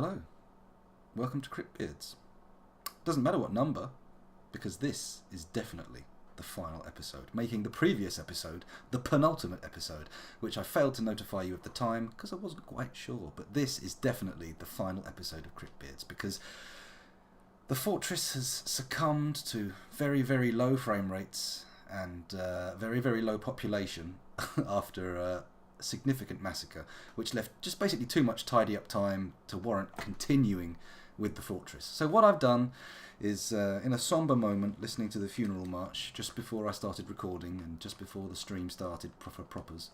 Hello, welcome to Cryptbeards. Doesn't matter what number, because this is definitely the final episode, making the previous episode the penultimate episode, which I failed to notify you at the time because I wasn't quite sure, but this is definitely the final episode of Cryptbeards because the fortress has succumbed to very, very low frame rates and very, very low population after a significant massacre, which left just basically too much tidy up time to warrant continuing with the fortress. So what I've done is, in a somber moment, listening to the funeral march just before I started recording and just before the stream started for proppers,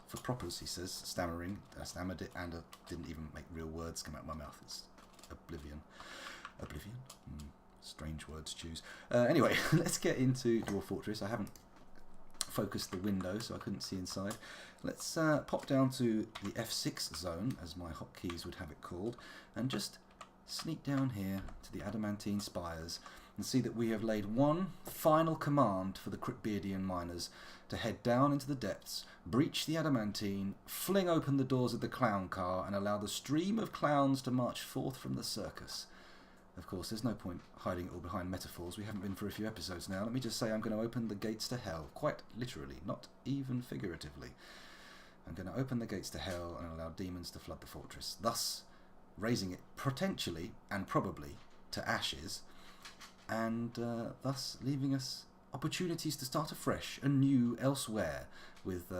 he says, stammering. I stammered it and didn't even make real words come out of my mouth. It's oblivion. Oblivion? Strange words to choose. Anyway, let's get into Dwarf Fortress. I haven't focused the window so I couldn't see inside. Let's pop down to the F6 zone, as my hotkeys would have it called, and just sneak down here to the adamantine spires and see that we have laid one final command for the Cryptbeardian miners to head down into the depths, breach the adamantine, fling open the doors of the clown car and allow the stream of clowns to march forth from the circus. Of course, there's no point hiding it all behind metaphors. We haven't been for a few episodes now. Let me just say I'm going to open the gates to hell, quite literally, not even figuratively. I'm going to open the gates to hell and allow demons to flood the fortress, thus raising it potentially and probably to ashes, and thus leaving us opportunities to start afresh, anew, elsewhere, with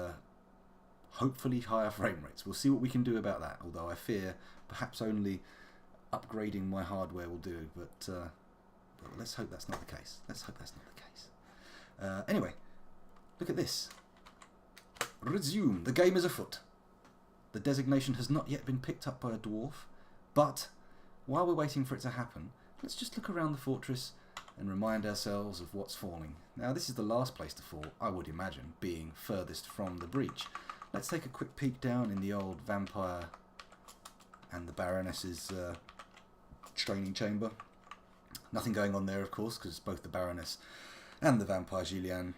hopefully higher frame rates. We'll see what we can do about that, although I fear perhaps only upgrading my hardware will do, but let's hope that's not the case. Let's hope that's not the case. Anyway, look at this. Resume. The game is afoot. The designation has not yet been picked up by a dwarf, but while we're waiting for it to happen, let's just look around the fortress and remind ourselves of what's falling. Now, this is the last place to fall, I would imagine, being furthest from the breach. Let's take a quick peek down in the old vampire and the Baroness's training chamber. Nothing going on there, of course, because both the Baroness and the vampire Julian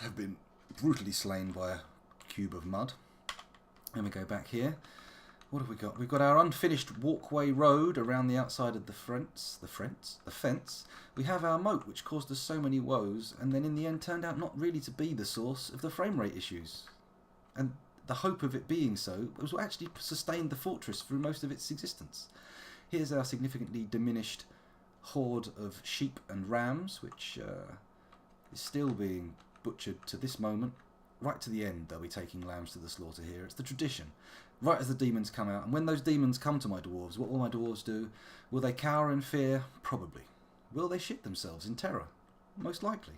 have been brutally slain by a cube of mud. And we go back here. What have we got? We've got our unfinished walkway road around the outside of the fence. We have our moat, which caused us so many woes, and then in the end turned out not really to be the source of the frame rate issues. And the hope of it being so was what actually sustained the fortress through most of its existence. Here's our significantly diminished horde of sheep and rams, which is still being butchered to this moment. Right to the end, they'll be taking lambs to the slaughter here. It's the tradition. Right as the demons come out. And when those demons come to my dwarves, what will my dwarves do? Will they cower in fear? Probably. Will they shit themselves in terror? Most likely.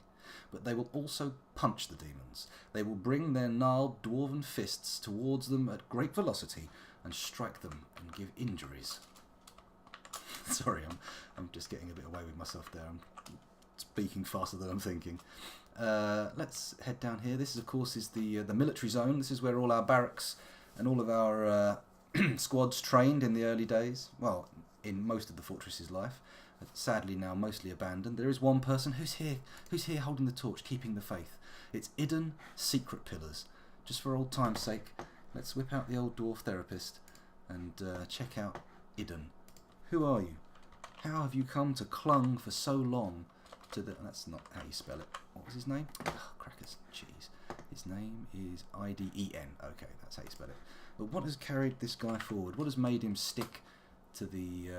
But they will also punch the demons. They will bring their gnarled dwarven fists towards them at great velocity and strike them and give injuries. Sorry, I'm just getting a bit away with myself there. I'm speaking faster than I'm thinking. Let's head down here. This, of course, is the military zone. This is where all our barracks and all of our squads trained in the early days. Well, in most of the fortress's life. Sadly now mostly abandoned. There is one person who's here holding the torch, keeping the faith. It's Hidden Secret Pillars. Just for old time's sake, let's whip out the old dwarf therapist and check out Hidden. Who are you? How have you come to clung for so long to the... That's not how you spell it. What was his name? Oh, crackers. Jeez. His name is I-D-E-N. Okay, that's how you spell it. But what has carried this guy forward? What has made him stick to the...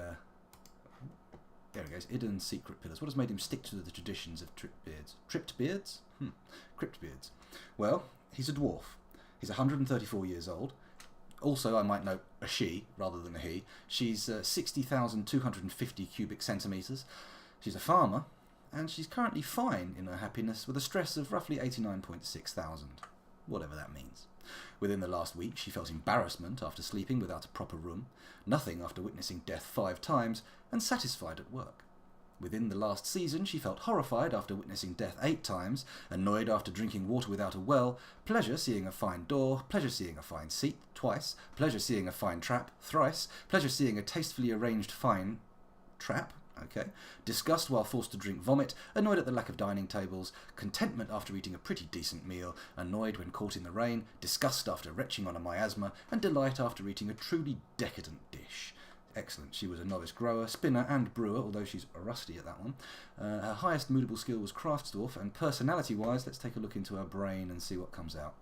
there he goes. Hidden Secret Pillars. What has made him stick to the traditions of Cryptbeards? Cryptbeards? Cryptbeards. Well, he's a dwarf. He's 134 years old. Also, I might note, a she rather than a he. She's 60,250 cubic centimetres. She's a farmer, and she's currently fine in her happiness with a stress of roughly 89.6 thousand, whatever that means. Within the last week, she felt embarrassment after sleeping without a proper room, nothing after witnessing death 5 times, and satisfied at work. Within the last season, she felt horrified after witnessing death 8 times, annoyed after drinking water without a well, pleasure seeing a fine door, pleasure seeing a fine seat twice, pleasure seeing a fine trap thrice, pleasure seeing a tastefully arranged fine trap, disgust while forced to drink vomit, annoyed at the lack of dining tables, contentment after eating a pretty decent meal, annoyed when caught in the rain, disgust after retching on a miasma, and delight after eating a truly decadent dish. excellent. She was a novice grower, spinner and brewer, although she's rusty at that one. Her highest moodable skill was Craftsdwarf, and personality-wise, let's take a look into her brain and see what comes out.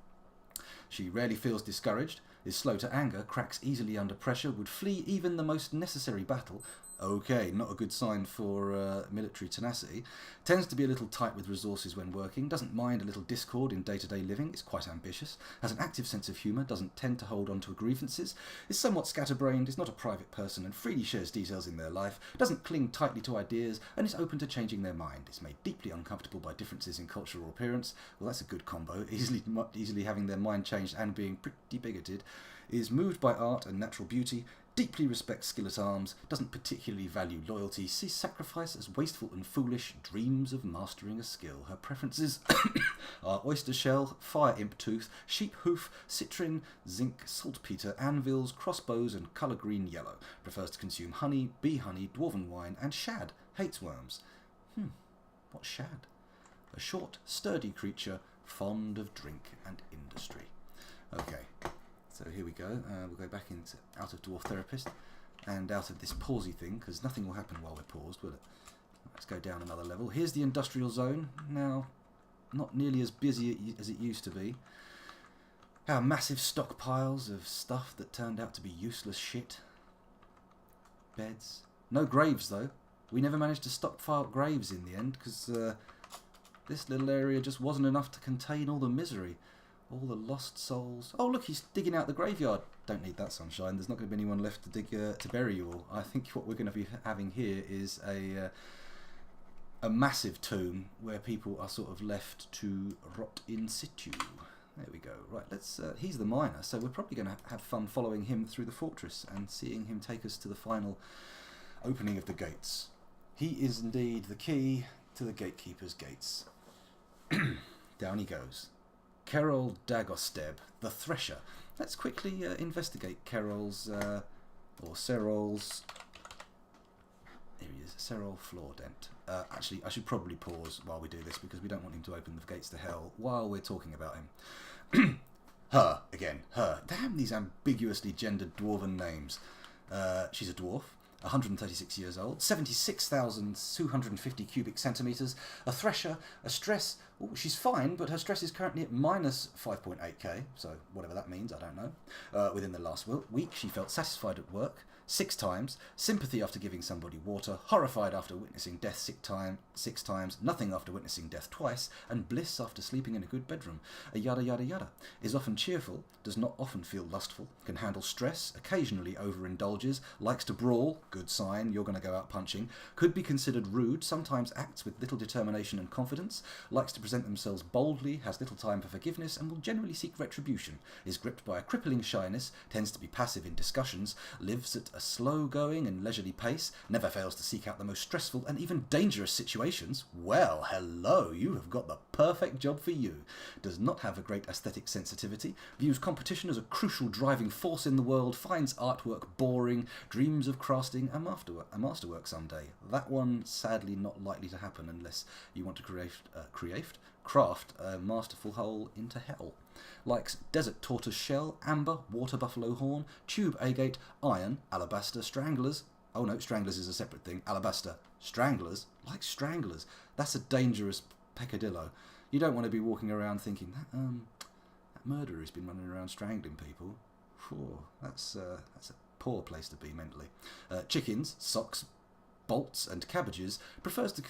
She rarely feels discouraged, is slow to anger, cracks easily under pressure, would flee even the most necessary battle. Okay, not a good sign for military tenacity. Tends to be a little tight with resources when working, doesn't mind a little discord in day-to-day living, is quite ambitious, has an active sense of humour, doesn't tend to hold on to grievances, is somewhat scatterbrained, is not a private person and freely shares details in their life, doesn't cling tightly to ideas, and is open to changing their mind, is made deeply uncomfortable by differences in cultural appearance. Well, that's a good combo, easily having their mind changed and being pretty bigoted, is moved by art and natural beauty, deeply respects skill at arms, doesn't particularly value loyalty, sees sacrifice as wasteful and foolish, dreams of mastering a skill. Her preferences are oyster shell, fire imp tooth, sheep hoof, citrin, zinc, saltpeter, anvils, crossbows, and colour green yellow. Prefers to consume honey, bee honey, dwarven wine, and shad. Hates worms. What's shad? A short, sturdy creature, fond of drink and industry. Okay. So here we go. We'll go back out of Dwarf Therapist and out of this pausey thing, because nothing will happen while we're paused, will it? Let's go down another level. Here's the industrial zone. Now, not nearly as busy as it used to be. Our massive stockpiles of stuff that turned out to be useless shit. Beds. No graves, though. We never managed to stockpile graves in the end, because this little area just wasn't enough to contain all the misery. All the lost souls. Oh, look, he's digging out the graveyard. Don't need that sunshine. There's not going to be anyone left to dig to bury you all. I think what we're going to be having here is a massive tomb where people are sort of left to rot in situ. There we go. Right, let's. He's the miner, so we're probably going to have fun following him through the fortress and seeing him take us to the final opening of the gates. He is indeed the key to the gatekeeper's gates. Down he goes. Kerol Dagosteb, the Thresher. Let's quickly investigate Kerol's, or Serol's, here he is, Serol Floordent. Actually, I should probably pause while we do this, because we don't want him to open the gates to hell while we're talking about him. Her, again, her. Damn these ambiguously gendered dwarven names. She's a dwarf. 136 years old, 76,250 cubic centimetres, a thresher, a stress, she's fine, but her stress is currently at minus 5.8k, so whatever that means, I don't know. Within the last week, she felt satisfied at work 6 times, sympathy after giving somebody water, horrified after witnessing death 6 times, nothing after witnessing death twice, and bliss after sleeping in a good bedroom. A yada yada yada. Is often cheerful, does not often feel lustful, can handle stress, occasionally overindulges, likes to brawl, good sign, you're going to go out punching, could be considered rude, sometimes acts with little determination and confidence, likes to present themselves boldly, has little time for forgiveness, and will generally seek retribution, is gripped by a crippling shyness, tends to be passive in discussions, lives at a slow-going and leisurely pace, never fails to seek out the most stressful and even dangerous situations. Well, hello, you have got the perfect job for you. Does not have a great aesthetic sensitivity, views competition as a crucial driving force in the world, finds artwork boring, dreams of crafting a masterwork someday. That one, sadly, not likely to happen unless you want to craft a masterful hole into hell. Likes desert tortoise shell, amber, water buffalo horn, tube agate, iron, alabaster, stranglers. Oh no, stranglers is a separate thing. Alabaster, stranglers. Likes stranglers. That's a dangerous peccadillo. You don't want to be walking around thinking that murderer's been running around strangling people. Whew, that's a poor place to be mentally. Chickens, socks, bolts and cabbages. Prefers to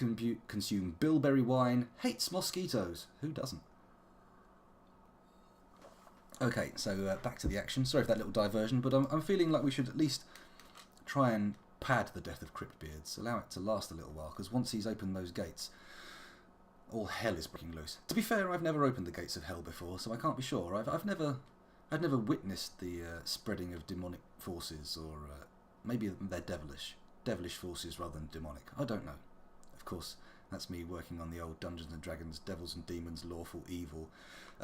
consume bilberry wine. Hates mosquitoes. Who doesn't? Okay, so back to the action. Sorry for that little diversion, but I'm feeling like we should at least try and pad the death of Cryptbeards. Allow it to last a little while, because once he's opened those gates, all hell is breaking loose. To be fair, I've never opened the gates of hell before, so I can't be sure. I've never witnessed the spreading of demonic forces, or maybe they're devilish forces rather than demonic. I don't know. Of course, that's me working on the old Dungeons and Dragons, Devils and Demons, lawful evil,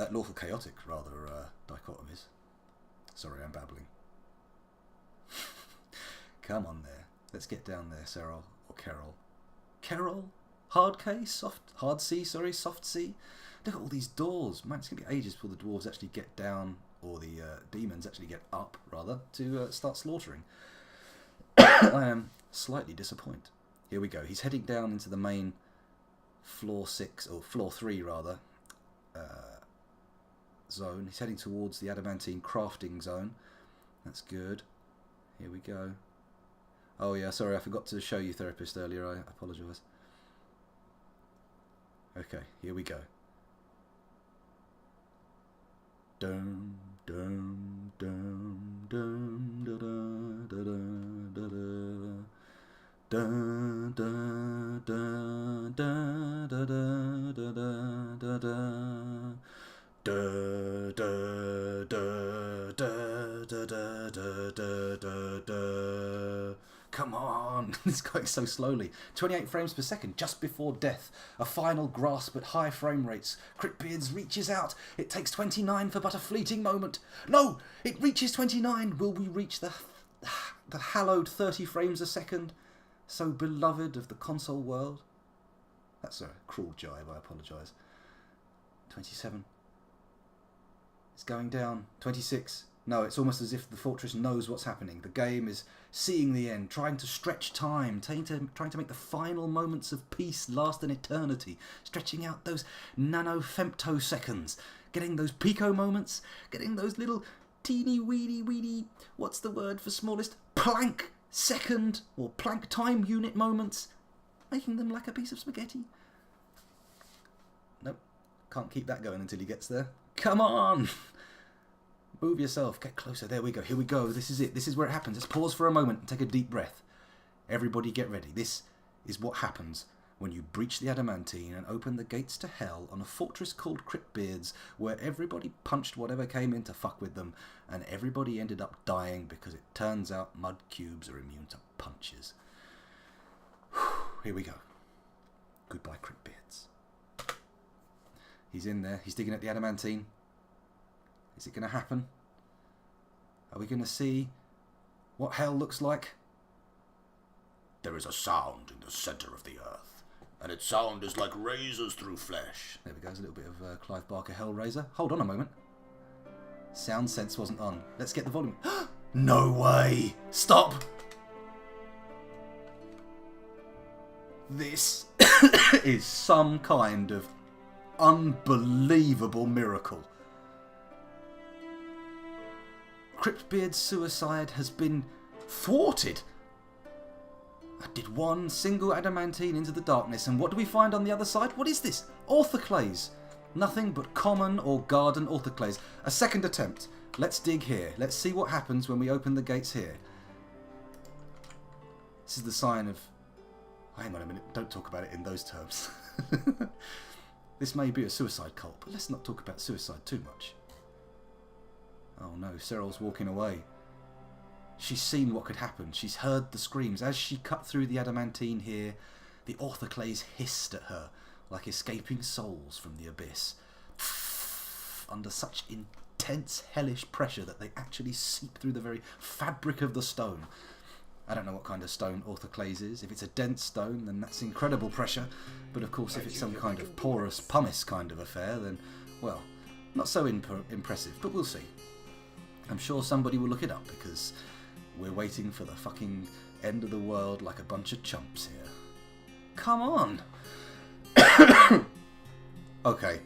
lawful chaotic rather dichotomies. Sorry, I'm babbling. Come on there. Let's get down there, Serol or Kerol. Kerol? Hard K? Hard C, soft C? Look at all these doors. Man, it's going to be ages before the dwarves actually get down, or the demons actually get up, rather, to start slaughtering. I am slightly disappointed. Here we go. He's heading down into the main floor 6, or floor 3 rather, zone. He's heading towards the adamantine crafting zone. That's good. Here we go. Oh yeah, sorry, I forgot to show you Therapist earlier. I apologise. Okay, here we go. Dum dum dum dum da da da da da da da da da da da da da da da da da da. Come on, it's going so slowly. 28 frames per second, just before death. A final grasp at high frame rates. Cryptbeards reaches out. It takes 29 for but a fleeting moment. No, it reaches 29. Will we reach the hallowed 30 frames a second? So beloved of the console world. That's a cruel jibe, I apologise. 27. It's going down. 26. No, it's almost as if the fortress knows what's happening. The game is seeing the end, trying to stretch time, trying to make the final moments of peace last an eternity, stretching out those nano-femtoseconds, getting those pico moments, getting those little teeny weedy, what's the word for smallest? Plank second or plank time unit moments, making them like a piece of spaghetti. Nope, can't keep that going until he gets there. Come on! Move yourself, get closer, there we go, here we go, this is it, this is where it happens. Let's pause for a moment and take a deep breath. Everybody get ready. This is what happens when you breach the adamantine and open the gates to hell on a fortress called Cryptbeards, where everybody punched whatever came in to fuck with them, and everybody ended up dying because it turns out mud cubes are immune to punches. Here we go. Goodbye, Cryptbeards. He's in there, he's digging at the adamantine. Is it going to happen? Are we going to see what hell looks like? There is a sound in the centre of the earth, and its sound is like razors through flesh. There we go, there's a little bit of Clive Barker Hellraiser. Hold on a moment. Sound sense wasn't on. Let's get the volume. No way! Stop! This is some kind of unbelievable miracle. Cryptbeard's suicide has been thwarted. I did one single adamantine into the darkness, and what do we find on the other side? What is this? Orthoclase. Nothing but common or garden orthoclase. A second attempt. Let's dig here. Let's see what happens when we open the gates here. This is the sign of... Hang on a minute, don't talk about it in those terms. This may be a suicide cult, but let's not talk about suicide too much. Oh no, Cyril's walking away. She's seen what could happen. She's heard the screams. As she cut through the adamantine here, the orthoclase hissed at her like escaping souls from the abyss. Under such intense hellish pressure that they actually seep through the very fabric of the stone. I don't know what kind of stone orthoclase is. If it's a dense stone, then that's incredible pressure. But of course, if it's some kind of porous pumice kind of affair, then, well, not so impressive. But we'll see. I'm sure somebody will look it up, because we're waiting for the fucking end of the world like a bunch of chumps here. Come on! Okay.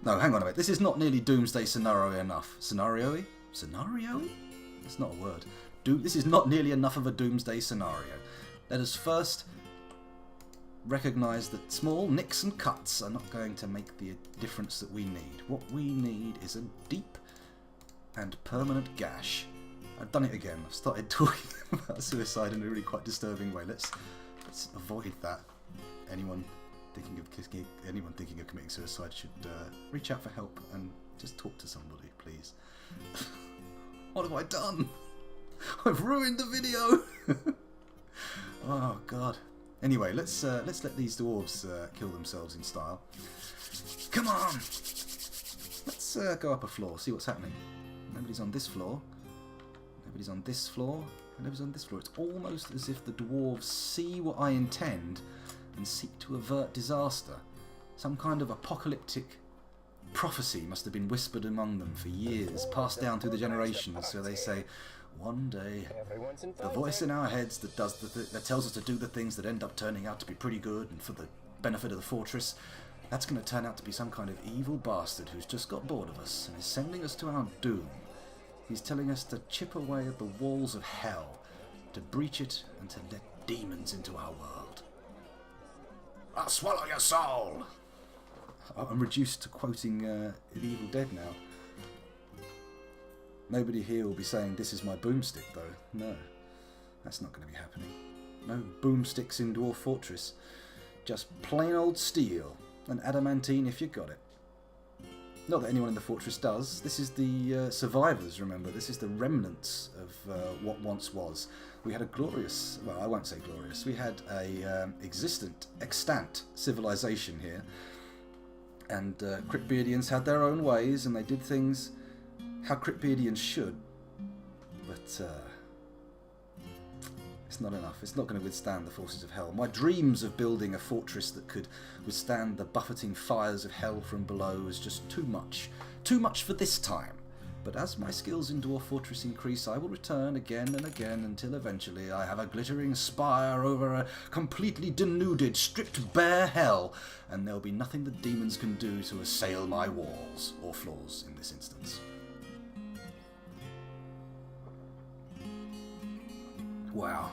No, hang on a minute. This is not nearly doomsday scenario enough. Scenario-y? Scenario-y? That's not a word. This is not nearly enough of a doomsday scenario. Let us first recognise that small nicks and cuts are not going to make the difference that we need. What we need is a deep and permanent gash. I've done it again. I've started talking about suicide in a really quite disturbing way. Let's avoid that. Anyone thinking of committing suicide should reach out for help and just talk to somebody, please. What have I done? I've ruined the video. Oh god. Anyway, let's let these dwarves kill themselves in style. Come on. Let's go up a floor, see what's happening. Nobody's on this floor. Nobody's on this floor. Nobody's on this floor. It's almost as if the dwarves see what I intend and seek to avert disaster. Some kind of apocalyptic prophecy must have been whispered among them for years, passed down through the generations, so they say, One day, Everyone's in the voice in our heads that that tells us to do the things that end up turning out to be pretty good and for the benefit of the fortress, that's going to turn out to be some kind of evil bastard who's just got bored of us and is sending us to our doom. He's telling us to chip away at the walls of hell, to breach it and to let demons into our world. I'll swallow your soul! I'm reduced to quoting The Evil Dead now. Nobody here will be saying, this is my boomstick, though. No, that's not going to be happening. No boomsticks in Dwarf Fortress. Just plain old steel and adamantine if you got it. Not that anyone in the fortress does. This is the survivors, remember. This is the remnants of what once was. We had a glorious, well, I won't say glorious. We had a extant civilization here. And Cryptbeardians had their own ways, and they did things how Cryptbeardians should. But it's not enough. It's not going to withstand the forces of hell. My dreams of building a fortress that could withstand the buffeting fires of hell from below was just too much. Too much for this time. But as my skills in Dwarf Fortress increase, I will return again and again until eventually I have a glittering spire over a completely denuded, stripped bare hell, and there'll be nothing the demons can do to assail my walls, or floors in this instance. Wow.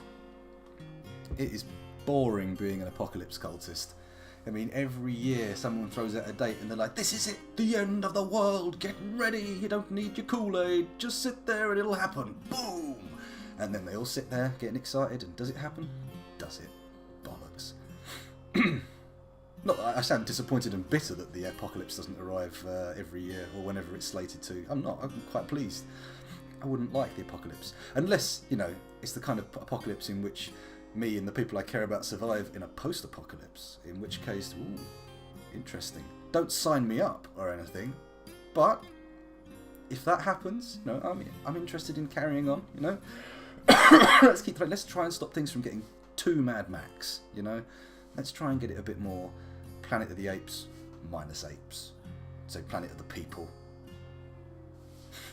It is boring being an apocalypse cultist. I mean, every year someone throws out a date and they're like, this is it, the end of the world, get ready, you don't need your Kool-Aid, just sit there and it'll happen, boom! And then they all sit there getting excited, and does it happen? Does it? Bollocks. Not that I sound disappointed and bitter that the apocalypse doesn't arrive every year or whenever it's slated to. I'm not, I'm quite pleased. I wouldn't like the apocalypse. Unless, you know, it's the kind of apocalypse in which me and the people I care about survive in a post-apocalypse, in which case, ooh, interesting. Don't sign me up or anything, but if that happens, you know, I'm interested in carrying on, you know. Let's try and stop things from getting too Mad Max, you know. Let's try and get it a bit more Planet of the Apes minus apes. So Planet of the People.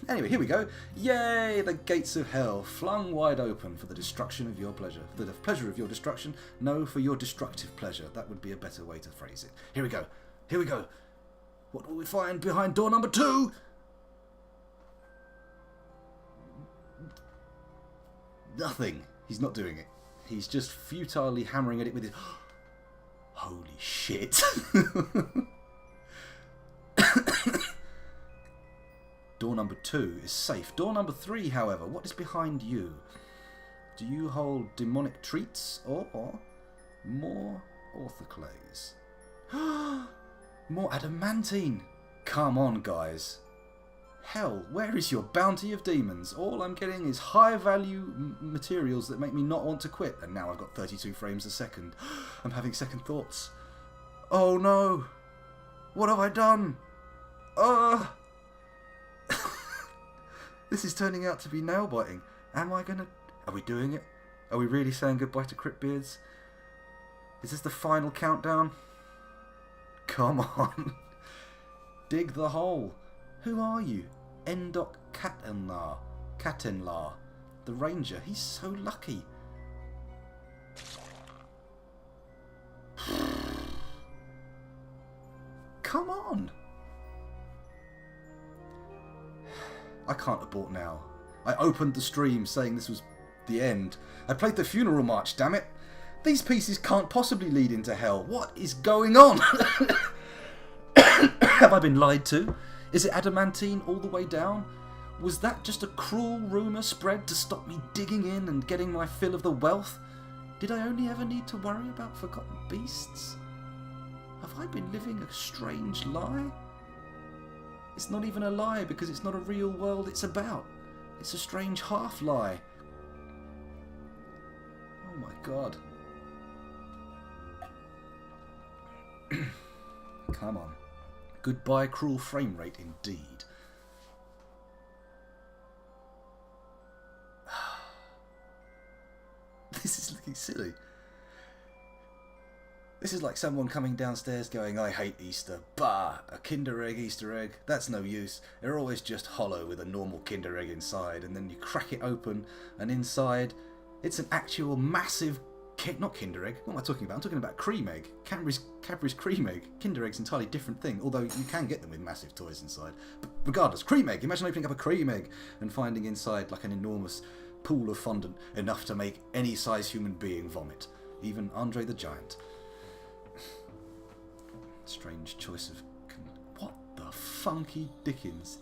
Anyway, here we go. Yay! The gates of hell flung wide open for the destruction of your pleasure. For the pleasure of your destruction? No, for your destructive pleasure. That would be a better way to phrase it. Here we go. Here we go. What will we find behind door number 2? Nothing. He's not doing it. He's just futilely hammering at it with his... Holy shit. Door number 2 is safe. Door number 3, however, what is behind you? Do you hold demonic treats or more orthoclase? More adamantine! Come on, guys. Hell, where is your bounty of demons? All I'm getting is high-value materials that make me not want to quit. And now I've got 32 frames a second. I'm having second thoughts. Oh no! What have I done? This is turning out to be nail-biting. Am I gonna... Are we doing it? Are we really saying goodbye to Cryptbeards? Is this the final countdown? Come on. Dig the hole. Who are you? Endok Katenlar. The ranger. He's so lucky. Come on. I can't abort now. I opened the stream saying this was the end. I played the funeral march, damn it. These pieces can't possibly lead into hell. What is going on? Have I been lied to? Is it adamantine all the way down? Was that just a cruel rumour spread to stop me digging in and getting my fill of the wealth? Did I only ever need to worry about forgotten beasts? Have I been living a strange lie? It's not even a lie because it's not a real world it's about. It's a strange half-lie. Oh my god. Come on. Goodbye cruel frame rate indeed. This is looking silly. This is like someone coming downstairs going, I hate Easter. Bah! A Kinder Egg Easter egg? That's no use. They're always just hollow with a normal Kinder Egg inside, and then you crack it open, and inside it's an actual massive... Not Kinder Egg. What am I talking about? I'm talking about cream egg. Cadbury's cream egg. Kinder Egg's an entirely different thing, although you can get them with massive toys inside. But regardless, cream egg. Imagine opening up a cream egg and finding inside like an enormous pool of fondant enough to make any size human being vomit. Even Andre the Giant. Strange choice of... What the funky dickens?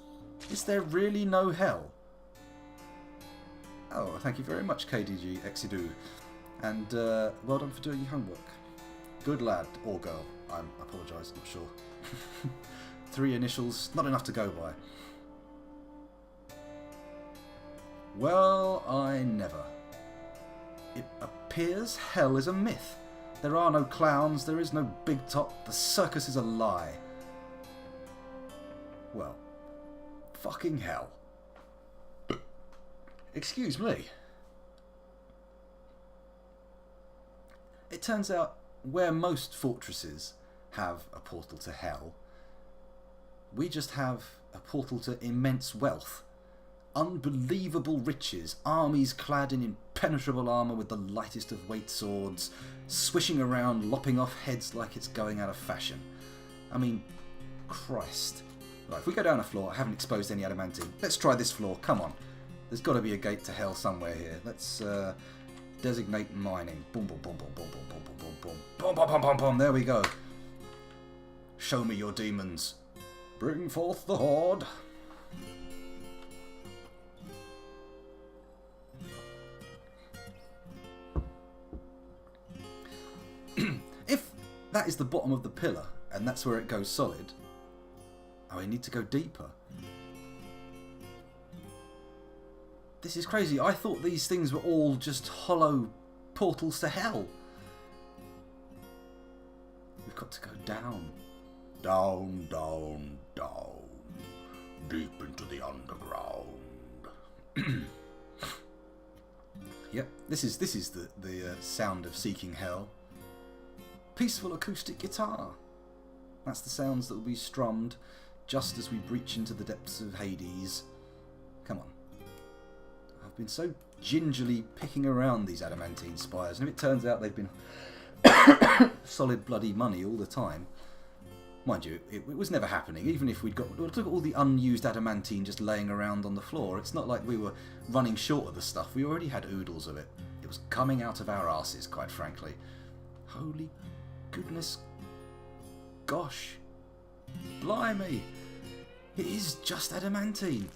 Is there really no hell? Oh, thank you very much, KDG Exidu. And well done for doing your homework. Good lad, or girl. I apologise, not sure. 3 initials, not enough to go by. Well, I never. It appears hell is a myth. There are no clowns, there is no big top, the circus is a lie. Well, fucking hell. Excuse me. It turns out where most fortresses have a portal to hell, we just have a portal to immense wealth. Unbelievable riches, armies clad in impenetrable armour with the lightest of weight swords, swishing around, lopping off heads like it's going out of fashion. I mean, Christ. Right, if we go down a floor, I haven't exposed any adamantine. Let's try this floor, come on. There's got to be a gate to hell somewhere here. Let's designate mining. Boom, boom, boom, boom, boom, boom, boom, boom, boom, boom. Boom, boom, boom, boom, boom. There we go. Show me your demons. Bring forth the horde. If that is the bottom of the pillar, and that's where it goes solid, I need to go deeper. This is crazy. I thought these things were all just hollow portals to hell. We've got to go down. Down, down, down. Deep into the underground. Yep, this is the sound of seeking hell. Peaceful acoustic guitar. That's the sounds that will be strummed just as we breach into the depths of Hades. Come on. I've been so gingerly picking around these adamantine spires, and if it turns out they've been solid bloody money all the time, mind you, it was never happening. Even if we'd got... Look at all the unused adamantine just laying around on the floor. It's not like we were running short of the stuff. We already had oodles of it. It was coming out of our arses, quite frankly. Holy goodness. Gosh. Blimey. It is just adamantine.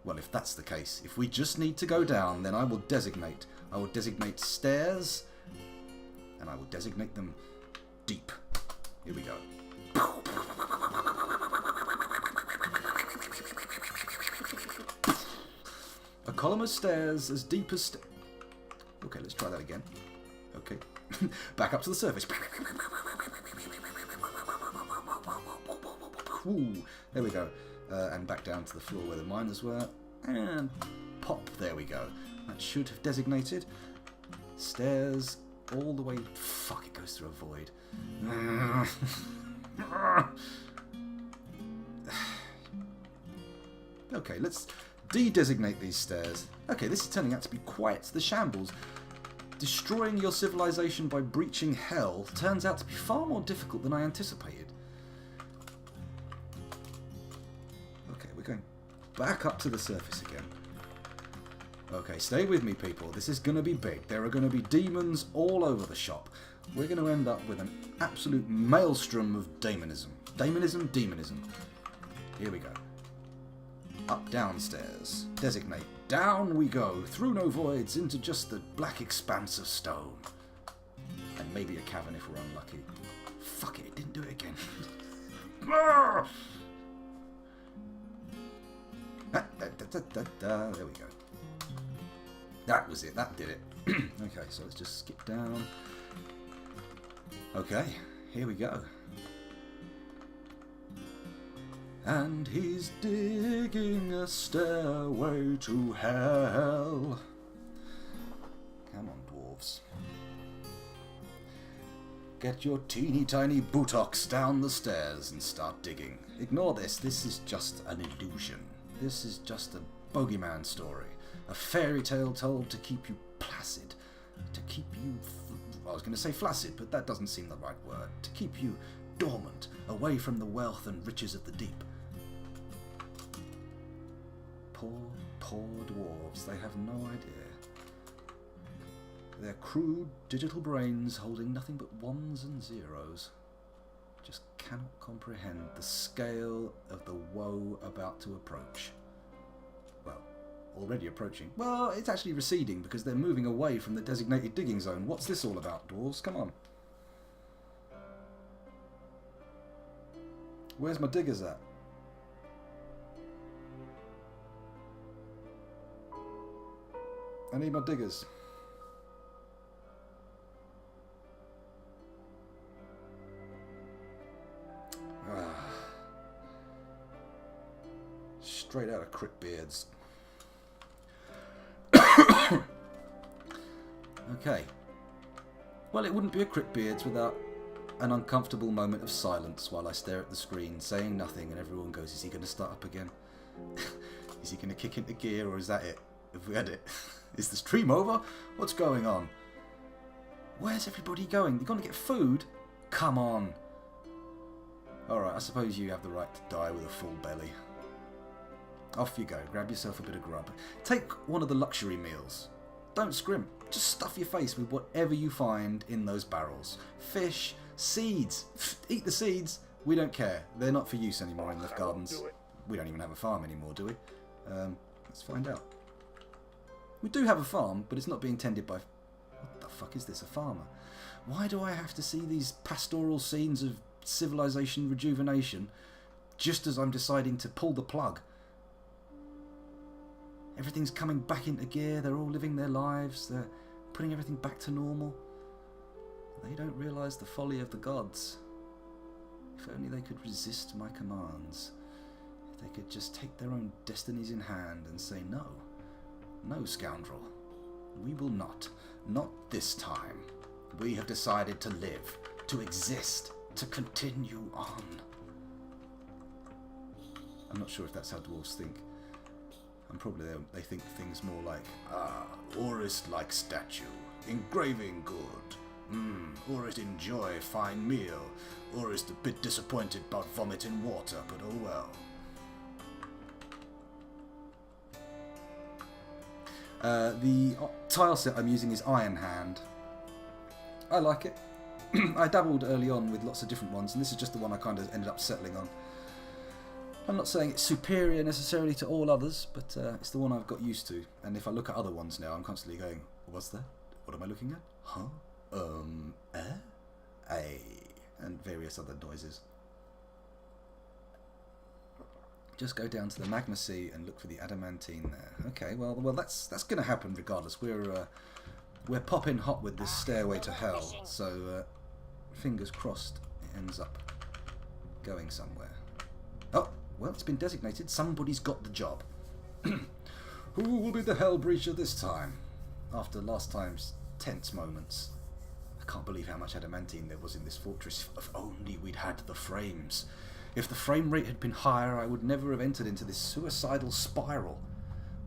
Well, if that's the case, if we just need to go down, then I will designate. I will designate stairs, and I will designate them deep. Here we go. A column of stairs as deep as... Okay, let's try that again. Okay. Back up to the surface. Ooh, there we go. And back down to the floor where the miners were. And pop, there we go. That should have designated. Stairs all the way... Fuck, it goes through a void. Okay, let's de-designate these stairs. Okay, this is turning out to be quite the shambles. Destroying your civilization by breaching hell turns out to be far more difficult than I anticipated. Okay, we're going back up to the surface again. Okay, stay with me, people. This is going to be big. There are going to be demons all over the shop. We're going to end up with an absolute maelstrom of daemonism. Daemonism, demonism. Here we go. Up, downstairs. Designate. Down we go. Through no voids into just the black expanse of stone. And maybe a cavern if we're unlucky. Fuck it, it didn't do it again. There we go. That was it. That did it. Okay, so let's just skip down. Okay, here we go. And he's digging a stairway to hell. Come on, dwarves. Get your teeny tiny buttocks down the stairs and start digging. Ignore this. This is just an illusion. This is just a bogeyman story. A fairy tale told to keep you placid. To keep you... I was going to say flaccid, but that doesn't seem the right word. To keep you dormant, away from the wealth and riches of the deep. Poor, poor dwarves. They have no idea. Their crude digital brains holding nothing but ones and zeros just cannot comprehend the scale of the woe about to approach. Well, already approaching. Well, it's actually receding because they're moving away from the designated digging zone. What's this all about, dwarves? Come on. Where's my diggers at? I need my diggers. Straight out of Cryptbeards. Okay. Well, it wouldn't be a Cryptbeards without an uncomfortable moment of silence while I stare at the screen, saying nothing, and everyone goes, is he going to start up again? Is he going to kick into gear, or is that it? Have we had it? Is the stream over? What's going on? Where's everybody going? They're going to get food? Come on. Alright, I suppose you have the right to die with a full belly. Off you go. Grab yourself a bit of grub. Take one of the luxury meals. Don't scrimp. Just stuff your face with whatever you find in those barrels. Fish, seeds. Eat the seeds. We don't care. They're not for use anymore in the gardens. We don't even have a farm anymore, do we? Let's find out. We do have a farm, but it's not being tended by... What the fuck is this? A farmer? Why do I have to see these pastoral scenes of civilization rejuvenation just as I'm deciding to pull the plug? Everything's coming back into gear. They're all living their lives. They're putting everything back to normal. They don't realise the folly of the gods. If only they could resist my commands. If they could just take their own destinies in hand and say no. No, scoundrel. We will not. Not this time. We have decided to live, to exist, to continue on. I'm not sure if that's how dwarves think. And probably they think things more like, aurist-like statue, engraving good, aurist enjoy fine meal, aurist a bit disappointed about vomit in water, but oh well. The tile set I'm using is Iron Hand. I like it. I dabbled early on with lots of different ones, and this is just the one I kind of ended up settling on. I'm not saying it's superior necessarily to all others, but it's the one I've got used to. And if I look at other ones now, I'm constantly going, what's that? What am I looking at? Huh? And various other noises. Just go down to the magma sea and look for the adamantine there. Okay, well, that's going to happen regardless. We're popping hot with this stairway to hell, so fingers crossed it ends up going somewhere. Oh, well, it's been designated. Somebody's got the job. Who will be the hell breacher this time? After last time's tense moments. I can't believe how much adamantine there was in this fortress. If only we'd had the frames. If the frame rate had been higher, I would never have entered into this suicidal spiral.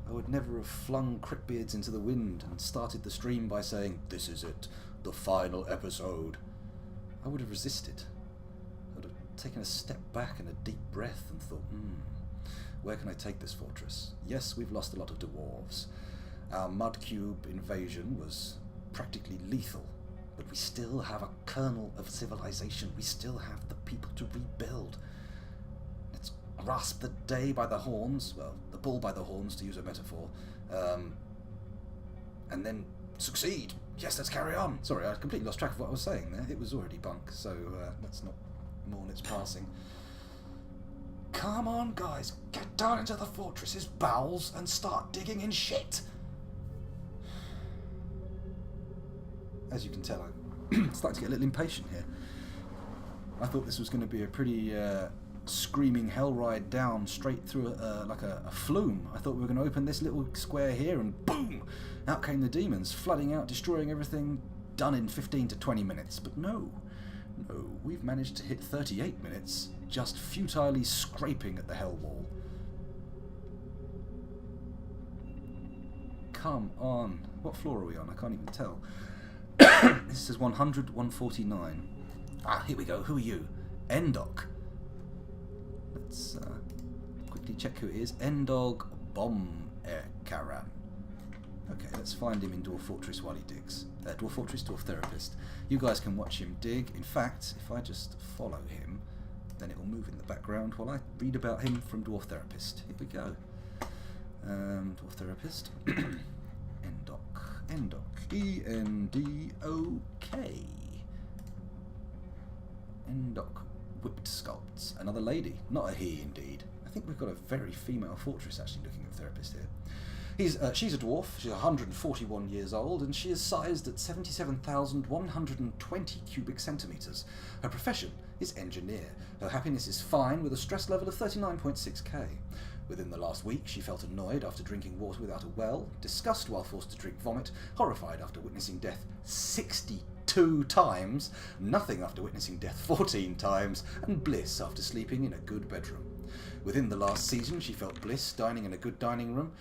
I would never have flung Cryptbeards into the wind and started the stream by saying, this is it, the final episode. I would have resisted. I would have taken a step back and a deep breath and thought, where can I take this fortress? Yes, we've lost a lot of dwarves. Our Mudcube invasion was practically lethal, but we still have a kernel of civilization. We still have the people to rebuild. Let's grasp the day by the horns, well, the bull by the horns to use a metaphor, and then succeed. Yes, let's carry on. Sorry, I completely lost track of what I was saying there. It was already bunk, so let's not mourn its passing. Come on, guys, get down into the fortress's bowels and start digging in shit. As you can tell, I'm starting to get a little impatient here. I thought this was going to be a pretty screaming hell ride down straight through like a flume. I thought we were going to open this little square here and boom! Out came the demons, flooding out, destroying everything, done in 15 to 20 minutes. But no, No, we've managed to hit 38 minutes, just futilely scraping at the hell wall. Come on. What floor are we on? I can't even tell. This says 100, 149. Ah, here we go. Who are you? Endog. Let's quickly check who it is. Endog Karan. Okay, let's find him in Dwarf Fortress while he digs. Dwarf Fortress, Dwarf Therapist. You guys can watch him dig. In fact, if I just follow him, then it will move in the background while I read about him from Dwarf Therapist. Here we go. Dwarf Therapist. Endok. E-N-D-O-K. Endok Whipped Sculpts. Another lady. Not a he, indeed. I think we've got a very female fortress, actually, looking at the therapist here. She's a dwarf. She's 141 years old, and she is sized at 77,120 cubic centimetres. Her profession is engineer. Her happiness is fine, with a stress level of 39.6k. Within the last week, she felt annoyed after drinking water without a well, disgust while forced to drink vomit, horrified after witnessing death 62 times, nothing after witnessing death 14 times, and bliss after sleeping in a good bedroom. Within the last season, she felt bliss dining in a good dining room,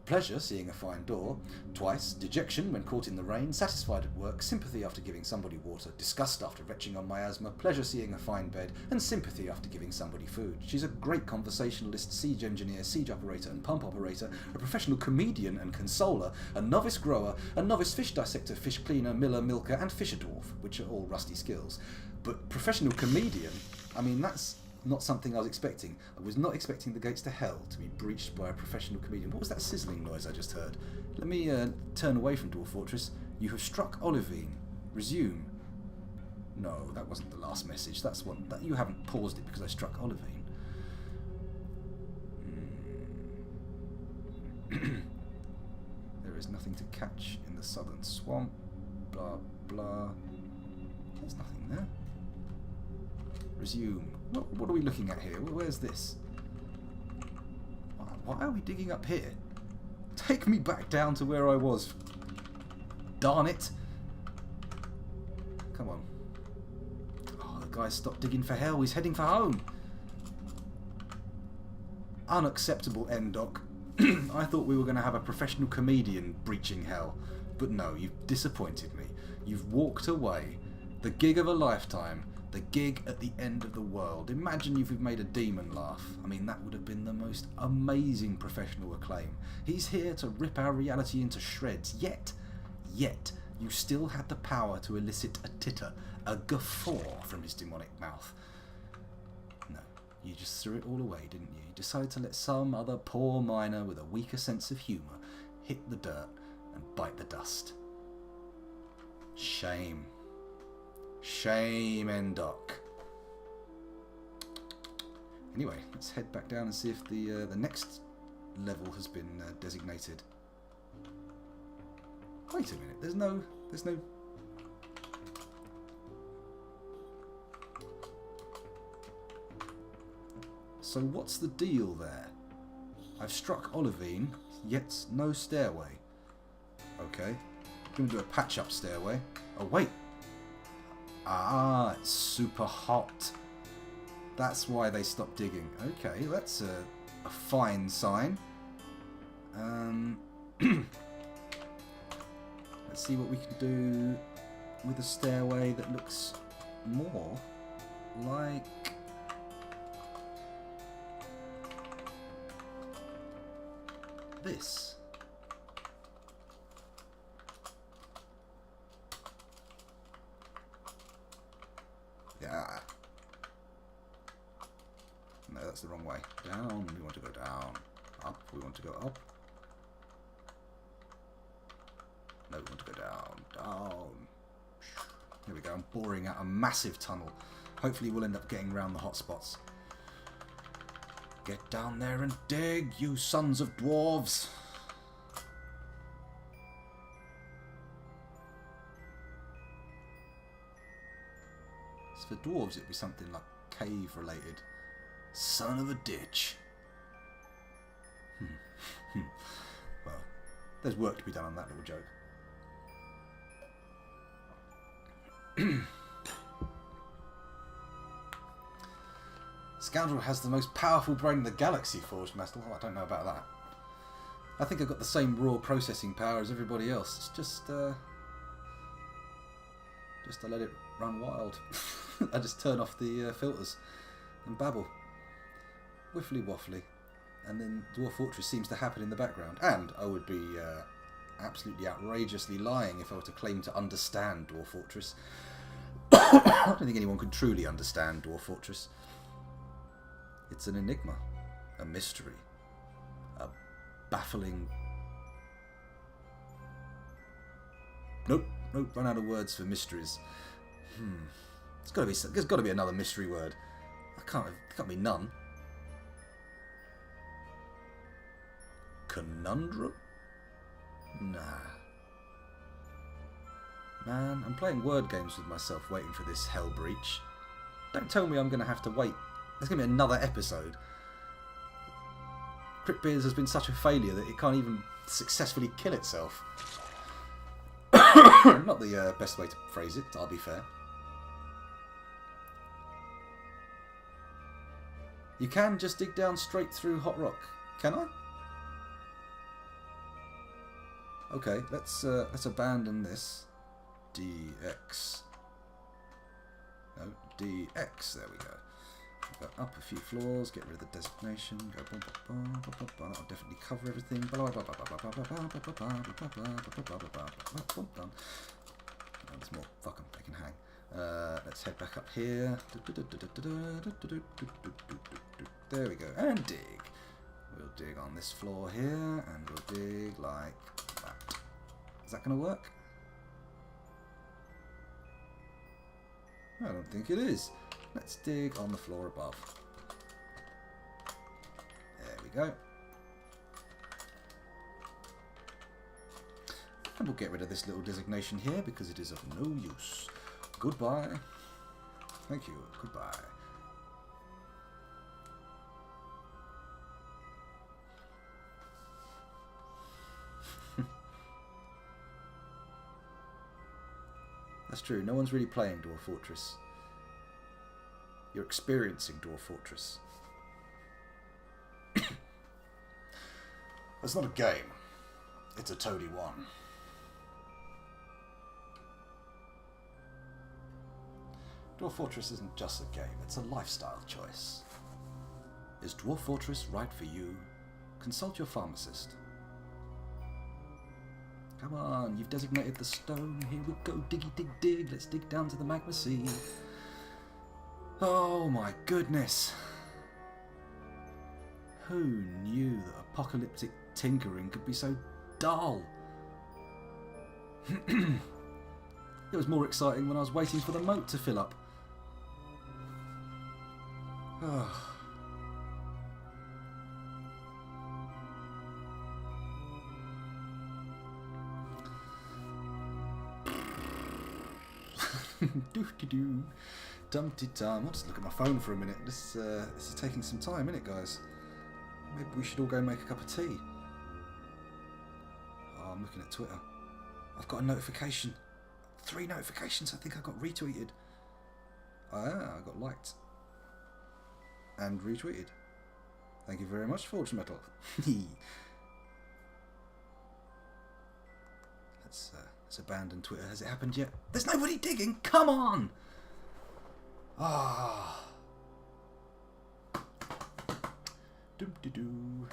pleasure seeing a fine door, twice, dejection when caught in the rain, satisfied at work, sympathy after giving somebody water, disgust after retching on miasma, pleasure seeing a fine bed, and sympathy after giving somebody food. She's a great conversationalist, siege engineer, siege operator and pump operator, a professional comedian and consoler, a novice grower, a novice fish dissector, fish cleaner, miller, milker, and fisher dwarf, which are all rusty skills. But professional comedian, I mean, that's not something I was expecting. I was not expecting the gates to hell to be breached by a professional comedian. What was that sizzling noise I just heard? Let me turn away from Dwarf Fortress. You have struck Olivine. Resume. No, that wasn't the last message. That's one. You haven't paused it because I struck Olivine. There is nothing to catch in the southern swamp. Blah, blah. There's nothing there. Resume. What are we looking at here? Where's this? Why are we digging up here? Take me back down to where I was. Darn it. Come on. Oh, the guy stopped digging for hell. He's heading for home. Unacceptable, Endok. I thought we were going to have a professional comedian breaching hell. But no, you've disappointed me. You've walked away. The gig of a lifetime. The gig at the end of the world. Imagine if you've made a demon laugh. I mean, that would have been the most amazing professional acclaim. He's here to rip our reality into shreds. Yet, you still had the power to elicit a titter, a guffaw from his demonic mouth. No, you just threw it all away, didn't you? You decided to let some other poor miner with a weaker sense of humour hit the dirt and bite the dust. Shame. Shame, Endok. Anyway, let's head back down and see if the next level has been designated. Wait a minute. There's no. So what's the deal there? I've struck Olivine, yet no stairway. Okay, I'm gonna do a patch-up stairway. Oh wait. Ah, it's super hot. That's why they stopped digging. Okay, that's a fine sign. Let's see what we can do with a stairway that looks more like this. Yeah. No, that's the wrong way. Down, we want to go down. Up, we want to go up. No, we want to go down. Down. Here we go. I'm boring out a massive tunnel. Hopefully we'll end up getting round the hot spots. Get down there and dig, you sons of dwarves. For dwarves, it'd be something like cave related. Son of a ditch. Well, there's work to be done on that little joke. Scoundrel has the most powerful brain in the galaxy, Forged Metal. Oh, I don't know about that. I think I've got the same raw processing power as everybody else. It's just I let it run wild. I just turn off the filters and babble. Whiffly waffly. And then Dwarf Fortress seems to happen in the background. And I would be absolutely outrageously lying if I were to claim to understand Dwarf Fortress. I don't think anyone could truly understand Dwarf Fortress. It's an enigma, a mystery, a baffling... Nope, run out of words for mysteries. There's got to be another mystery word. It can't be none. Conundrum? Nah. Man, I'm playing word games with myself waiting for this hell breach. Don't tell me I'm going to have to wait. There's going to be another episode. Cryptbeards has been such a failure that it can't even successfully kill itself. Not the best way to phrase it, I'll be fair. You can just dig down straight through hot rock, can I? Okay, let's abandon this. DX. No, DX. There we go. Go up a few floors, get rid of the designation, go bum, bum, bum, bum, bum. That'll definitely cover everything. There's more. Fuck 'em, they can hang. Let's head back up here. There we go. And dig. We'll dig on this floor here, and we'll dig like that. Is that going to work? I don't think it is. Let's dig on the floor above. There we go. And we'll get rid of this little designation here because it is of no use. Goodbye. Thank you. Goodbye. That's true. No one's really playing Dwarf Fortress. You're experiencing Dwarf Fortress. It's not a game. It's a Toady 1. Dwarf Fortress isn't just a game, it's a lifestyle choice. Is Dwarf Fortress right for you? Consult your pharmacist. Come on, you've designated the stone. Here we go, diggy dig dig. Let's dig down to the magma sea. Oh my goodness. Who knew that apocalyptic tinkering could be so dull? It was more exciting when I was waiting for the moat to fill up. Oh. Doo-doo-doo. Dum-de-dum. I'll just look at my phone for a minute. This is taking some time, isn't it, guys? Maybe we should all go make a cup of tea. Oh, I'm looking at Twitter. I've got a notification. 3 notifications. I think I got retweeted. Ah, I got liked. And retweeted. Thank you very much, Forge Metal. Let's abandon Twitter. Has it happened yet? There's nobody digging! Come on! Ah. Dum-de-doo.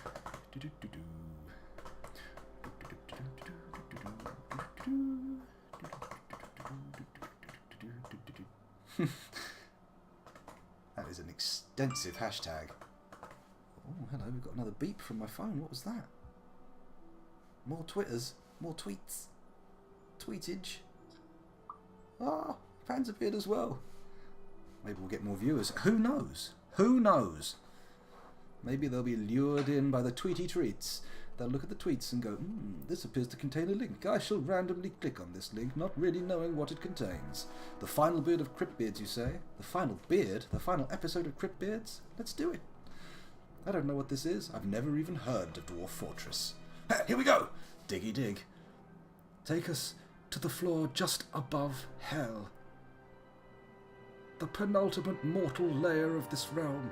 Do-do-do-do. That is an extensive hashtag. Oh, hello, we've got another beep from my phone. What was that? More Twitters, more tweets. Tweetage. Ah, fans appeared as well. Maybe we'll get more viewers. Who knows? Who knows? Maybe they'll be lured in by the tweety treats. They'll look at the tweets and go, this appears to contain a link. I shall randomly click on this link, not really knowing what it contains. The final beard of Cryptbeards, you say? The final beard? The final episode of Cryptbeards? Let's do it. I don't know what this is. I've never even heard of Dwarf Fortress. Here we go! Diggy dig. Take us to the floor just above hell. The penultimate mortal layer of this realm.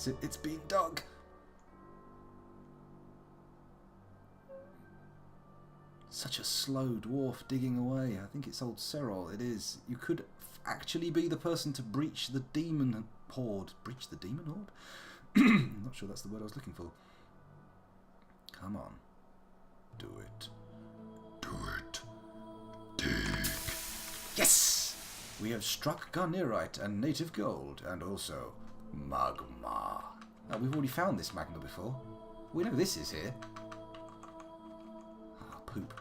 That's it. It's being dug. Such a slow dwarf digging away. I think it's old Serol. It is. You could actually be the person to breach the demon horde. Breach the demon horde? I'm not sure that's the word I was looking for. Come on. Do it. Do it. Dig. Yes! We have struck garnerite and native gold, and also magma. Oh, we've already found this magma before. We know this is here. Ah, poop.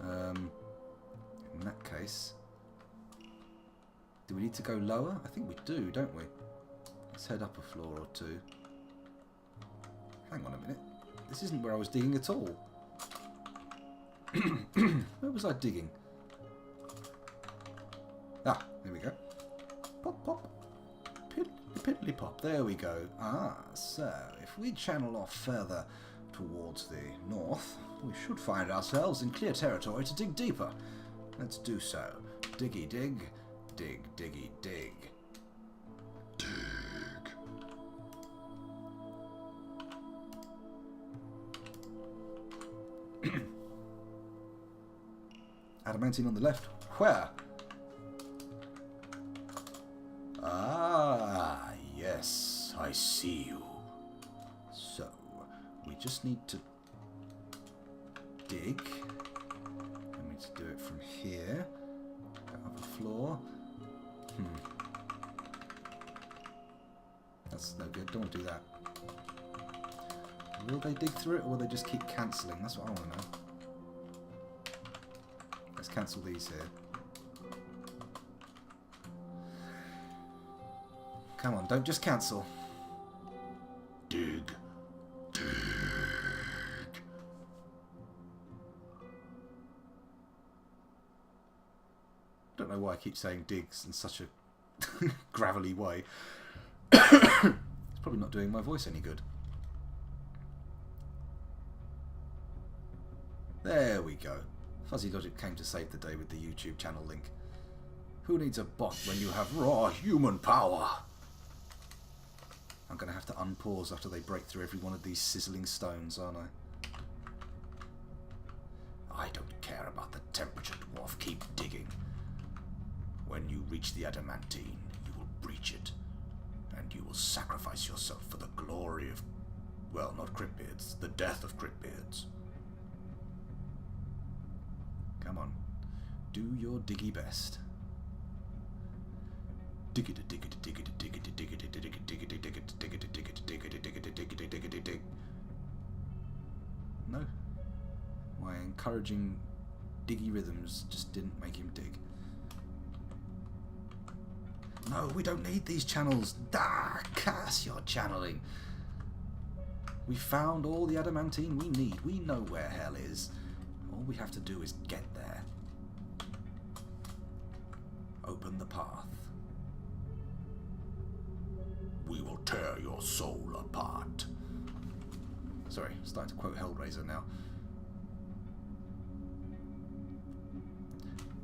In that case, do we need to go lower? I think we do, don't we? Let's head up a floor or two. Hang on a minute. This isn't where I was digging at all. Where was I digging? Ah, there we go. Pop, pop. Piddly pop. There we go. Ah, so if we channel off further towards the north, we should find ourselves in clear territory to dig deeper. Let's do so. Diggy dig. Dig, diggy dig. Dig. Adamantine on the left. Where? Ah, yes, I see you. So, we just need to dig. And we need to do it from here. Go up the floor. That's no good. Don't want to do that. Will they dig through it, or will they just keep cancelling? That's what I want to know. Let's cancel these here. Come on, don't just cancel. Dig. Dig. Don't know why I keep saying digs in such a gravelly way. It's probably not doing my voice any good. There we go. Fuzzy Logic came to save the day with the YouTube channel link. Who needs a bot when you have raw human power? I'm going to have to unpause after they break through every one of these sizzling stones, aren't I? I don't care about the temperature, dwarf. Keep digging. When you reach the adamantine, you will breach it. And you will sacrifice yourself for the glory of... well, not Cryptbeards. The death of Cryptbeards. Come on. Do your diggy best. Diggity diggity diggity diggity diggity diggity diggity diggity diggity diggity diggity diggity diggity diggity dig. No. My encouraging diggy rhythms just didn't make him dig. No, we don't need these channels. Curse your channeling. We found all the adamantine we need. We know where hell is. All we have to do is get there. Open the path. We will tear your soul apart. Sorry, starting to quote Hellraiser now.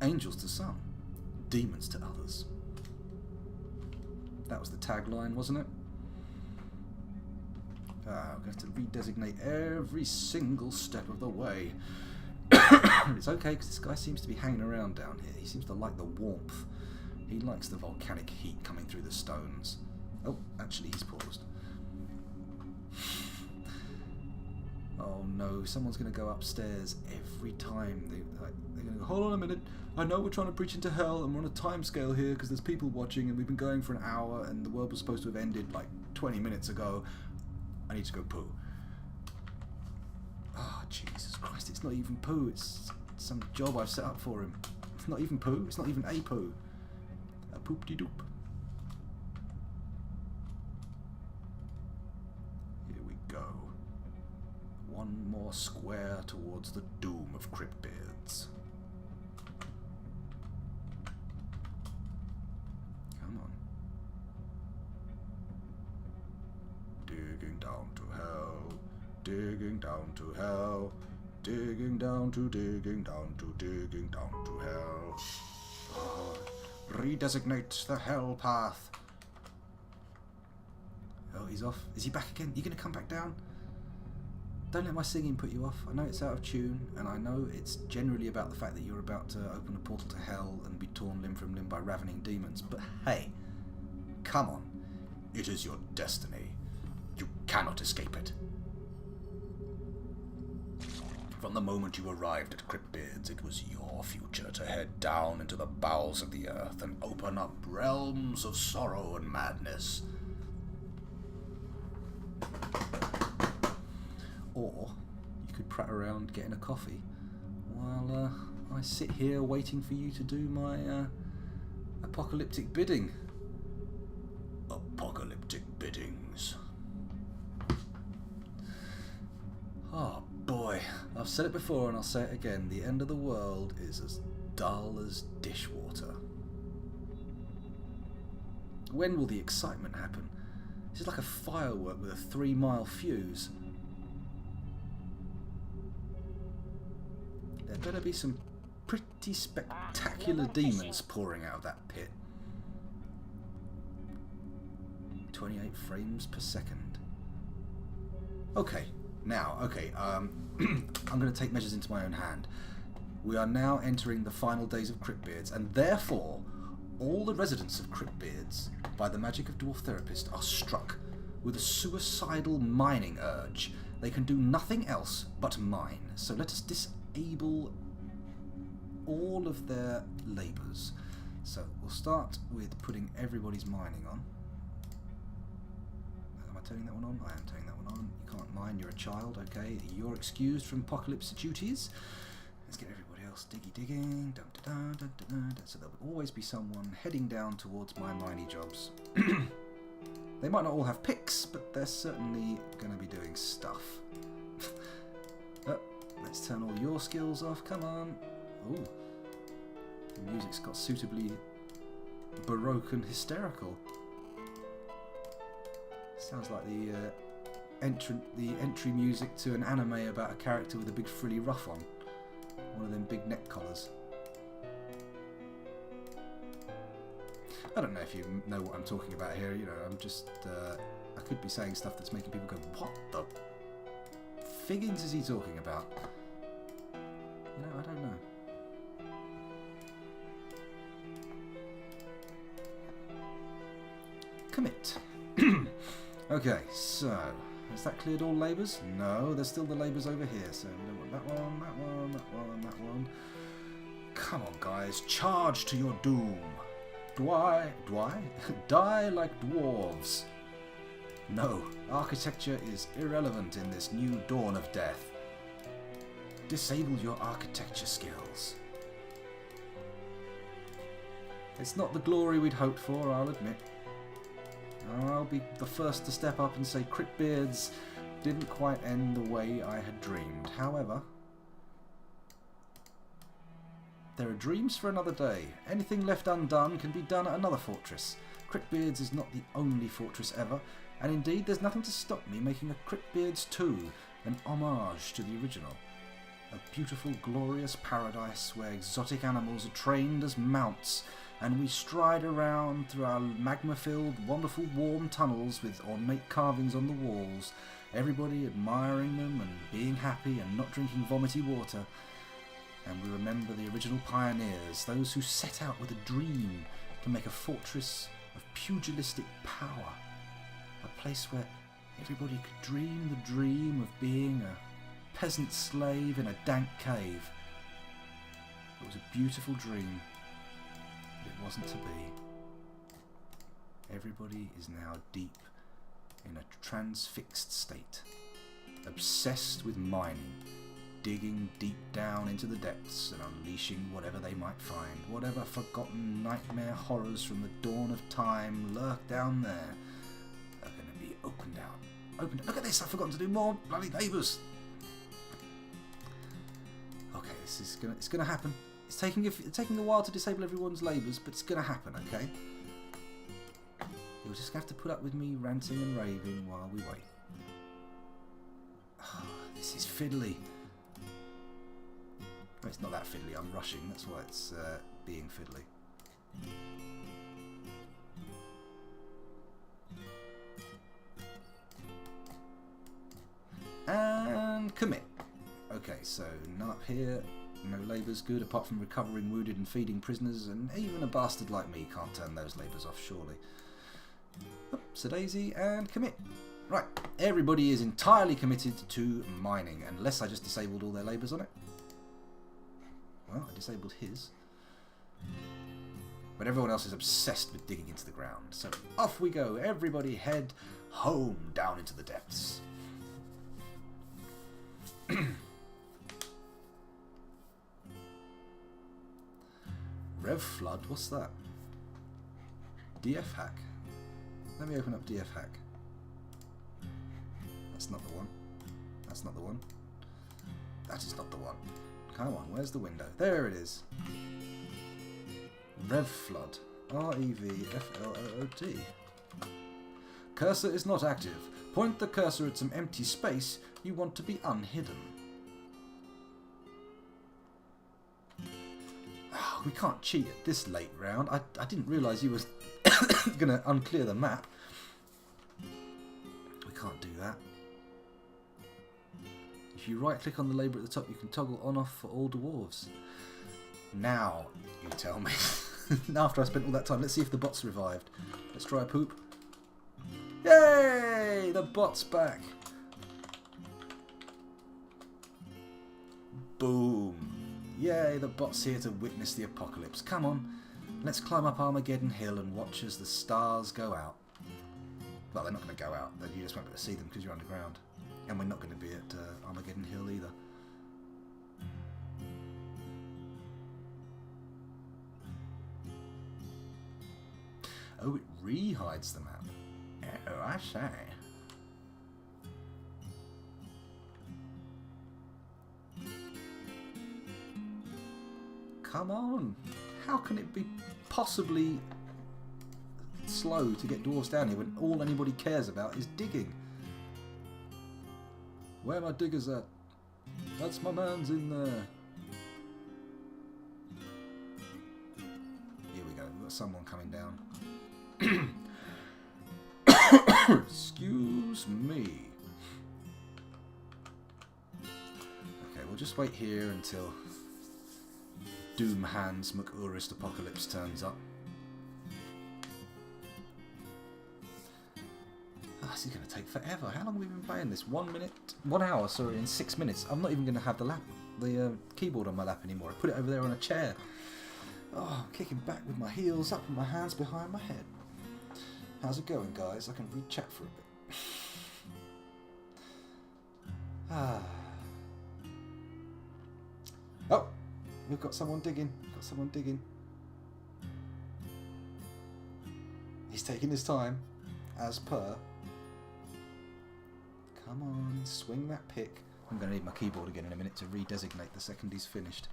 Angels to some, demons to others. That was the tagline, wasn't it? Ah, we're going to have to redesignate every single step of the way. It's okay, because this guy seems to be hanging around down here. He seems to like the warmth. He likes the volcanic heat coming through the stones. Oh, actually, he's paused. Oh no, someone's going to go upstairs every time. They're going to go, hold on a minute, I know we're trying to preach into hell and we're on a time scale here because there's people watching and we've been going for an hour and the world was supposed to have ended like 20 minutes ago. I need to go poo. Oh, Jesus Christ, it's not even poo, it's some job I've set up for him. It's not even poo, it's not even a poo. A poop-de-doop. Here we go. One more square towards the doom of Cryptbeards. Come on. Digging down to hell. Digging down to hell. Digging down to digging down to digging down to hell. Oh, redesignate the hell path. Oh, he's off. Is he back again? You going to come back down? Don't let my singing put you off. I know it's out of tune, and I know it's generally about the fact that you're about to open a portal to hell and be torn limb from limb by ravening demons, but hey, come on. It is your destiny. You cannot escape it. From the moment you arrived at Cryptbeards, it was your future to head down into the bowels of the earth and open up realms of sorrow and madness. Or you could prat around getting a coffee while I sit here waiting for you to do my apocalyptic bidding. Apocalyptic biddings. Oh boy, I've said it before and I'll say it again. The end of the world is as dull as dishwater. When will the excitement happen? This is like a firework with a 3-mile fuse. There better be some pretty spectacular demons pouring out of that pit. 28 frames per second. Okay, now, I'm going to take measures into my own hand. We are now entering the final days of Cryptbeards, and therefore, all the residents of Cryptbeards, by the magic of Dwarf Therapist, are struck with a suicidal mining urge. They can do nothing else but mine, so let us disable all of their labours. So we'll start with putting everybody's mining on. Am I turning that one on? I am turning that one on. You can't mine, you're a child, okay. You're excused from apocalypse duties. Let's get everybody else digging. Dun, dun, dun, dun, dun, dun. So there will always be someone heading down towards my miney jobs. They might not all have picks, but they're certainly going to be doing stuff. Let's turn all your skills off, come on. Ooh. The music's got suitably baroque and hysterical. Sounds like the entry music to an anime about a character with a big frilly ruff on. One of them big neck collars. I don't know if you know what I'm talking about here, you know, I'm just, I could be saying stuff that's making people go, what the figgins is he talking about? You know, I don't know. Commit. Okay, so, has that cleared all labours? No, there's still the labours over here, so we don't want that one, that one, that one, that one. Come on, guys, charge to your doom. Die like dwarves. No, architecture is irrelevant in this new dawn of death. Disable your architecture skills. It's not the glory we'd hoped for, I'll admit. I'll be the first to step up and say Cryptbeards didn't quite end the way I had dreamed. However, there are dreams for another day. Anything left undone can be done at another fortress. Cryptbeards is not the only fortress ever, and indeed there's nothing to stop me making a Cryptbeards 2, an homage to the original. A beautiful, glorious paradise where exotic animals are trained as mounts, and we stride around through our magma-filled, wonderful warm tunnels with ornate carvings on the walls, everybody admiring them and being happy and not drinking vomity water. And we remember the original pioneers, those who set out with a dream to make a fortress of pugilistic power, a place where everybody could dream the dream of being a peasant slave in a dank cave. It was a beautiful dream, but it wasn't to be. Everybody is now deep in a transfixed state, obsessed with mining, digging deep down into the depths and unleashing whatever they might find. Whatever forgotten nightmare horrors from the dawn of time lurk down there are going to be opened out. Look at this, I've forgotten to do more bloody labours. Okay, it's gonna happen. It's taking a while to disable everyone's labours, but it's gonna happen, okay? You're just gonna have to put up with me ranting and raving while we wait. Oh, this is fiddly. Well, it's not that fiddly, I'm rushing, that's why it's being fiddly. Commit. Okay, so none up here. No labour's good, apart from recovering wounded and feeding prisoners, and even a bastard like me can't turn those labours off, surely. Daisy and commit. Right, everybody is entirely committed to mining, unless I just disabled all their labours on it. Well, I disabled his. But everyone else is obsessed with digging into the ground. So off we go, everybody head home down into the depths. Rev Flood, what's that? DF Hack. Let me open up DF Hack. That's not the one. That's not the one. That is not the one. Come on, where's the window? There it is. Rev Flood. REVFLOOD. Cursor is not active. Point the cursor at some empty space you want to be unhidden. Oh, we can't cheat at this late round. I didn't realise you was going to unclear the map. We can't do that. If you right click on the label at the top, you can toggle on off for all dwarves. Now, you tell me. After I spent all that time, let's see if the bot's revived. Let's try a poop. Yay! The bot's back. Boom. Yay, the bot's here to witness the apocalypse. Come on, let's climb up Armageddon Hill and watch as the stars go out. Well, they're not going to go out. You just won't be able to see them because you're underground. And we're not going to be at Armageddon Hill either. Oh, it re-hides the map. Oh, I say. Come on. How can it be possibly slow to get dwarves down here when all anybody cares about is digging? Where are my diggers at? That's my man's in there. Here we go. We've got someone coming down. Excuse me. Okay, we'll just wait here until Doom Hands McUrist Apocalypse turns up. Oh, this is going to take forever. How long have we been playing this? 1 minute? 1 hour, sorry, in 6 minutes. I'm not even going to have the keyboard on my lap anymore. I put it over there on a chair. Oh, I'm kicking back with my heels up and my hands behind my head. How's it going, guys? I can read chat for a bit. Oh, we've got someone digging. Got someone digging. He's taking his time, as per. Come on, swing that pick. I'm going to need my keyboard again in a minute to redesignate the second he's finished.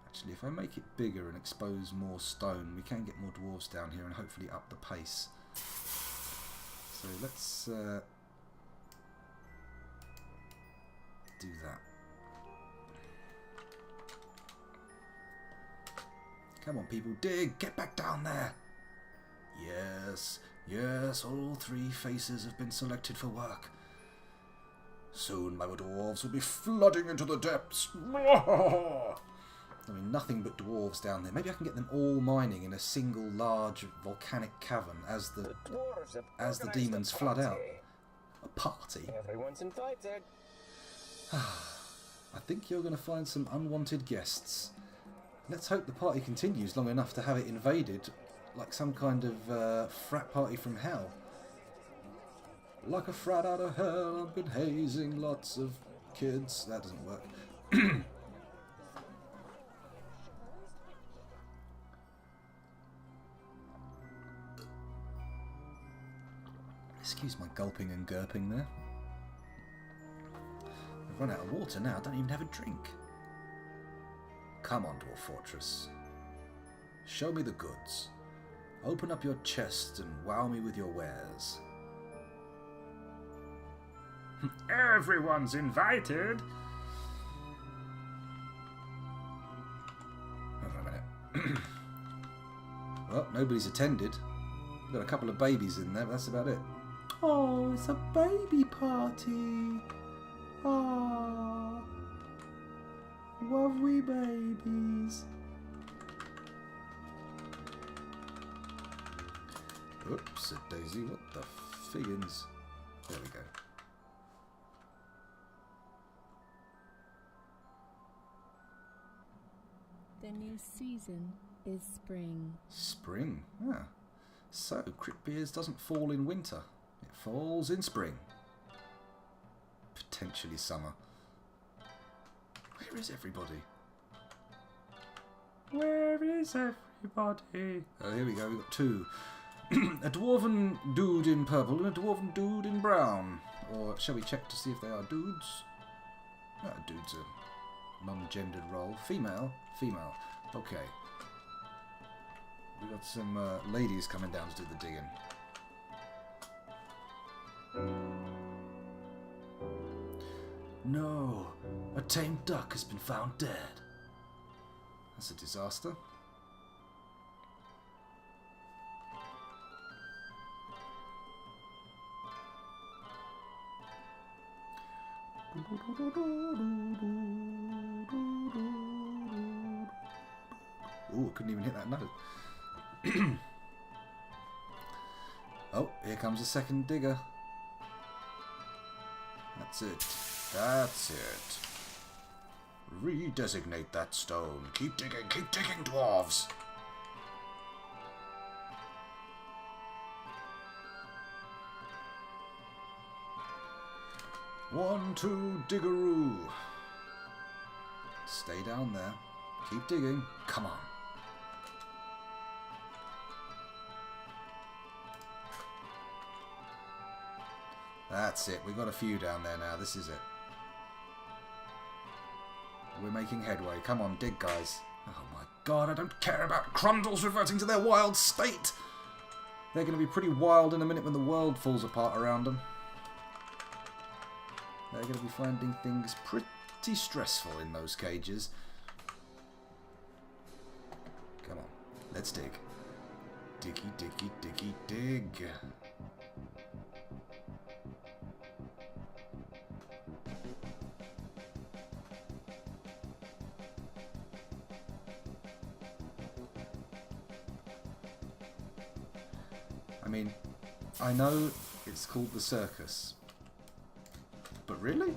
Actually, if I make it bigger and expose more stone, we can get more dwarves down here and hopefully up the pace. So let's do that. Come on, people, dig! Get back down there! Yes, yes, all 3 faces have been selected for work. Soon my dwarves will be flooding into the depths. I mean, nothing but dwarves down there. Maybe I can get them all mining in a single large volcanic cavern as the demons flood out. A party? Everyone's invited. I think you're going to find some unwanted guests. Let's hope the party continues long enough to have it invaded, like some kind of frat party from hell. Like a frat out of hell, I've been hazing lots of kids. That doesn't work. Excuse my gulping and gurping there. I've run out of water now, I don't even have a drink. Come on, Dwarf Fortress. Show me the goods. Open up your chest and wow me with your wares. Everyone's invited. Hold on a minute. Well, nobody's attended. Got a couple of babies in there, but that's about it. Oh, it's a baby party. Oh, lovely babies. Oops, a daisy. What the figgins? There we go. The new season is spring. Spring? Ah. So, Cryptbeards doesn't fall in winter. It falls in spring. Potentially summer. Where is everybody? Where is everybody? Oh, here we go. We've got two. A dwarven dude in purple and a dwarven dude in brown. Or shall we check to see if they are dudes? No, dude's a non-gendered role. Female? Female. Okay. We've got some ladies coming down to do the digging. No! A tame duck has been found dead. That's a disaster. Ooh, I couldn't even hit that note. Oh, here comes a second digger. That's it. That's it. Redesignate that stone. Keep digging, dwarves. One, two, diggeroo. Stay down there. Keep digging. Come on. That's it. We've got a few down there now. This is it. We're making headway. Come on, dig, guys. Oh my god, I don't care about Crundles reverting to their wild state. They're going to be pretty wild in a minute when the world falls apart around them. They're going to be finding things pretty stressful in those cages. Come on, let's dig. Diggy, diggy, diggy, dig. I mean, I know it's called the circus, but really?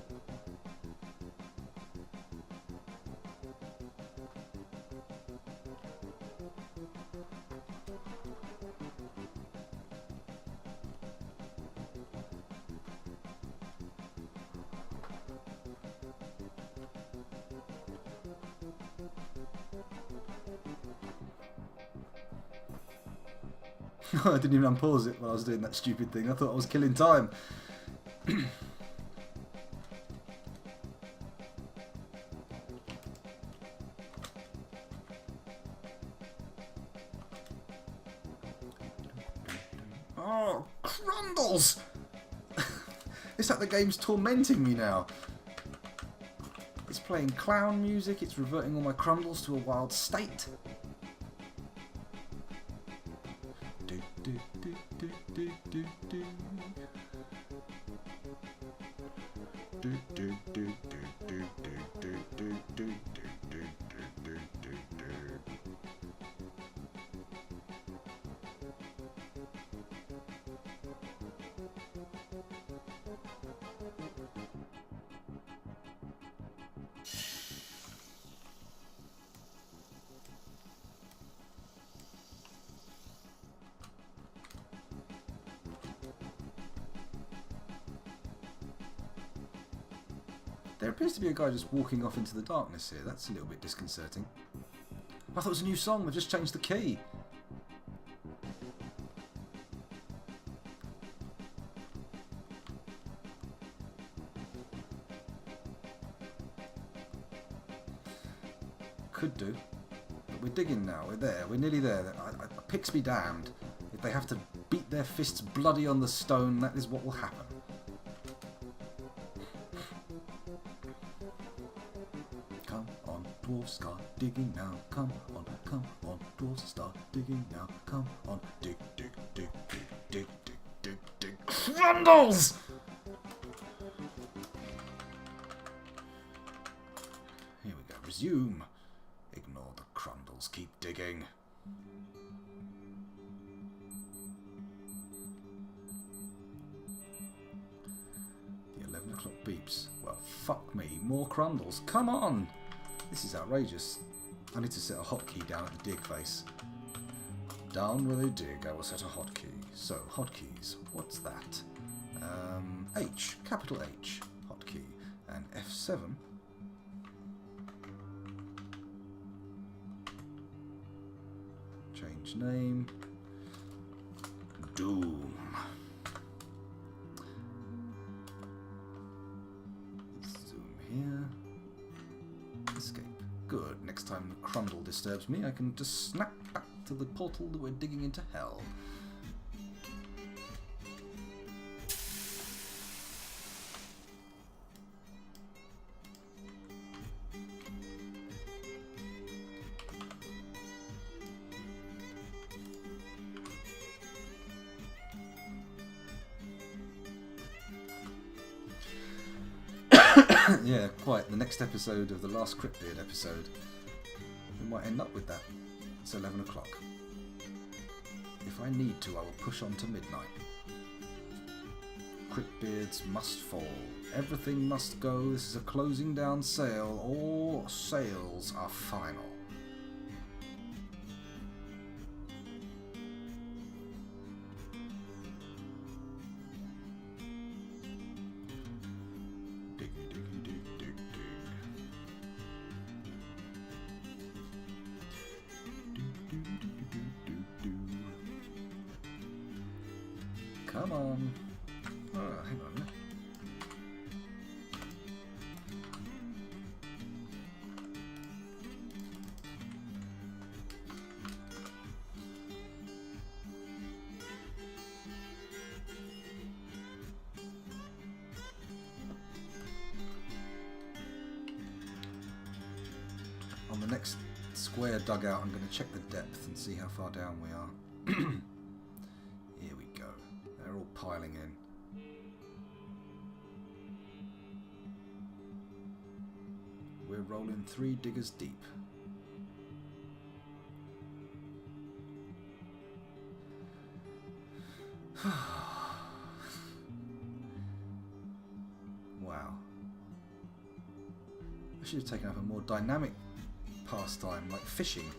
I didn't even unpause it while I was doing that stupid thing. I thought I was killing time. Oh, Crundles! It's like the game's tormenting me now. It's playing clown music, it's reverting all my Crundles to a wild state. There appears to be a guy just walking off into the darkness here. That's a little bit disconcerting. I thought it was a new song. They've just changed the key. Could do. But we're digging now. We're there. We're nearly there. Picks be damned. If they have to beat their fists bloody on the stone, that is what will happen. Dwarves, start digging now. Come on, dwarves, start digging now. Come on, dig, dig, dig, dig. Grundles! Here we go. Resume. Ignore the Grundles. Keep digging. The 11 o'clock beeps. Well, fuck me. More Grundles. Come on! This is outrageous. I need to set a hotkey down at the dig face. Down where they dig, I will set a hotkey. So, hotkeys. What's that? H. Capital H. Hotkey. And F7. Change name. Doom. Zoom here. Escape. Good. Next time the Grundle disturbs me, I can just snap back to the portal that we're digging into hell. Yeah, quite. The next episode of the last Cryptbeard episode, we might end up with that. It's 11 o'clock. If I need to, I will push on to midnight. Cryptbeards must fall. Everything must go. This is a closing down sale. All sales are final. Come on. Oh, hang on. On the next square dugout, I'm going to check the depth and see how far down we are. Here we go. They're all piling in. We're rolling 3 diggers deep. Wow. I should have taken up a more dynamic pastime, like fishing.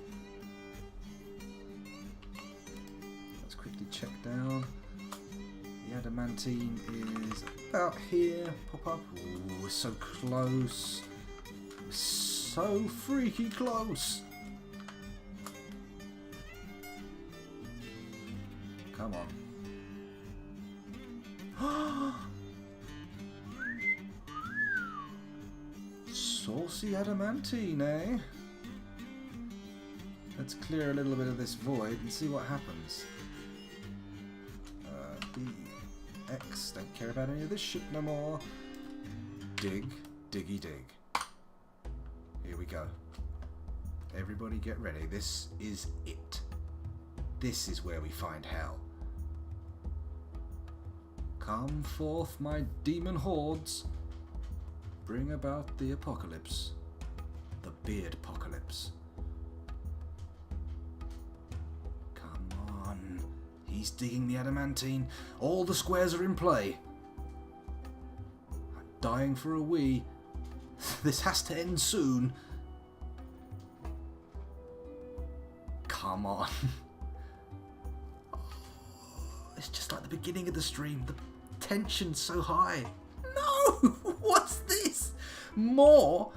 Let's quickly check down. The adamantine is about here. Pop up. Ooh, we're so close. We're so freaky close. Come on. Saucy adamantine, eh? Let's clear a little bit of this void and see what happens. B, X, don't care about any of this shit no more. Dig, diggy dig. Here we go. Everybody get ready. This is it. This is where we find hell. Come forth, my demon hordes. Bring about the apocalypse. The beard apocalypse. Come on. He's digging the adamantine. All the squares are in play. I'm dying for a wee. This has to end soon. Come on. It's just like the beginning of the stream. The tension's so high. No! What's this? More?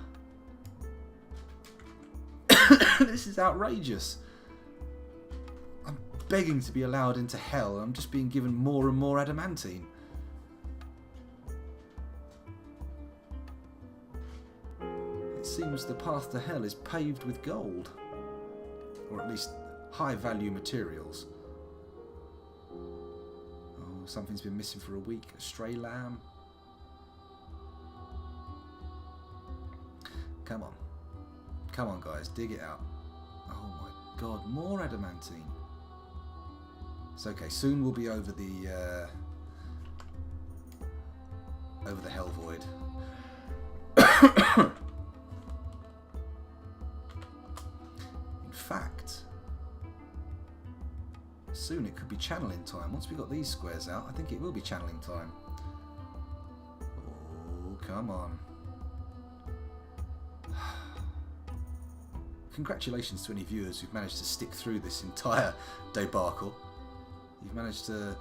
This is outrageous. I'm begging to be allowed into hell. I'm just being given more and more adamantine. It seems the path to hell is paved with gold. Or at least high value materials. Oh, something's been missing for a week. A stray lamb. Come on. Come on, guys. Dig it out. Oh my god. More adamantine. It's okay. Soon we'll be over the over the Hell Void. In fact, soon it could be channeling time. Once we got these squares out, I think it will be channeling time. Oh, come on. Congratulations to any viewers who've managed to stick through this entire debacle. You've managed to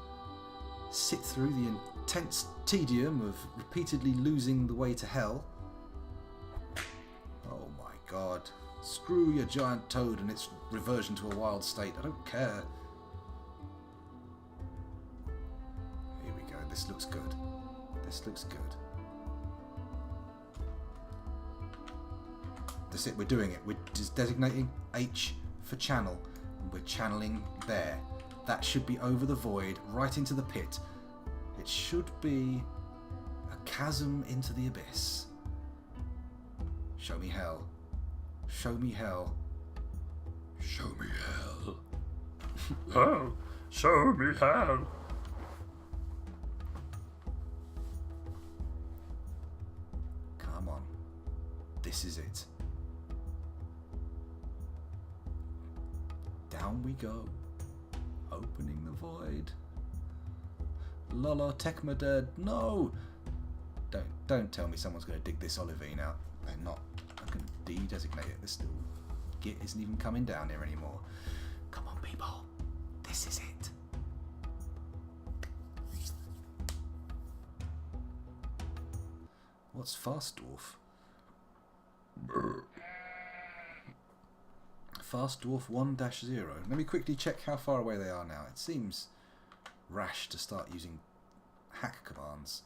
sit through the intense tedium of repeatedly losing the way to hell. Oh my god. Screw your giant toad and its reversion to a wild state. I don't care. Here we go. This looks good. This looks good. That's it, we're doing it. We're just designating H for channel. And we're channeling there. That should be over the void, right into the pit. It should be a chasm into the abyss. Show me hell. Show me hell. Show me hell. Oh, show me how. Come on. This is it. Down we go. Opening the void. Lala Tekma dead. No! Don't tell me someone's going to dig this olivine out. They're not. I can de-designate it. This little git isn't even coming down here anymore. Come on, people. This is it. What's Fast Dwarf? Fast Dwarf 1-0. Let me quickly check how far away they are now. It seems rash to start using hack commands.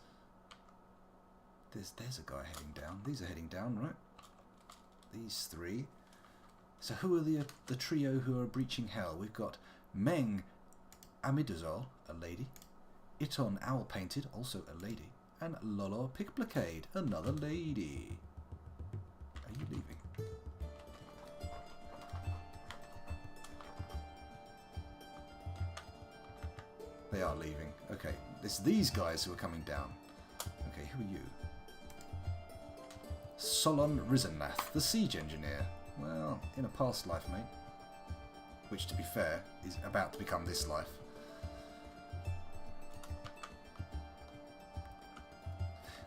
There's a guy heading down. These are heading down, right? These three. So who are the trio who are breaching hell? We've got Meng Amidazole, a lady. Iton Owl Painted, also a lady. And Lolo Pickblocade, another lady. Are you leaving? They are leaving. Okay, it's these guys who are coming down. Okay, who are you? Solon Risennath, the siege engineer. Well, in a past life, mate. Which, to be fair, is about to become this life.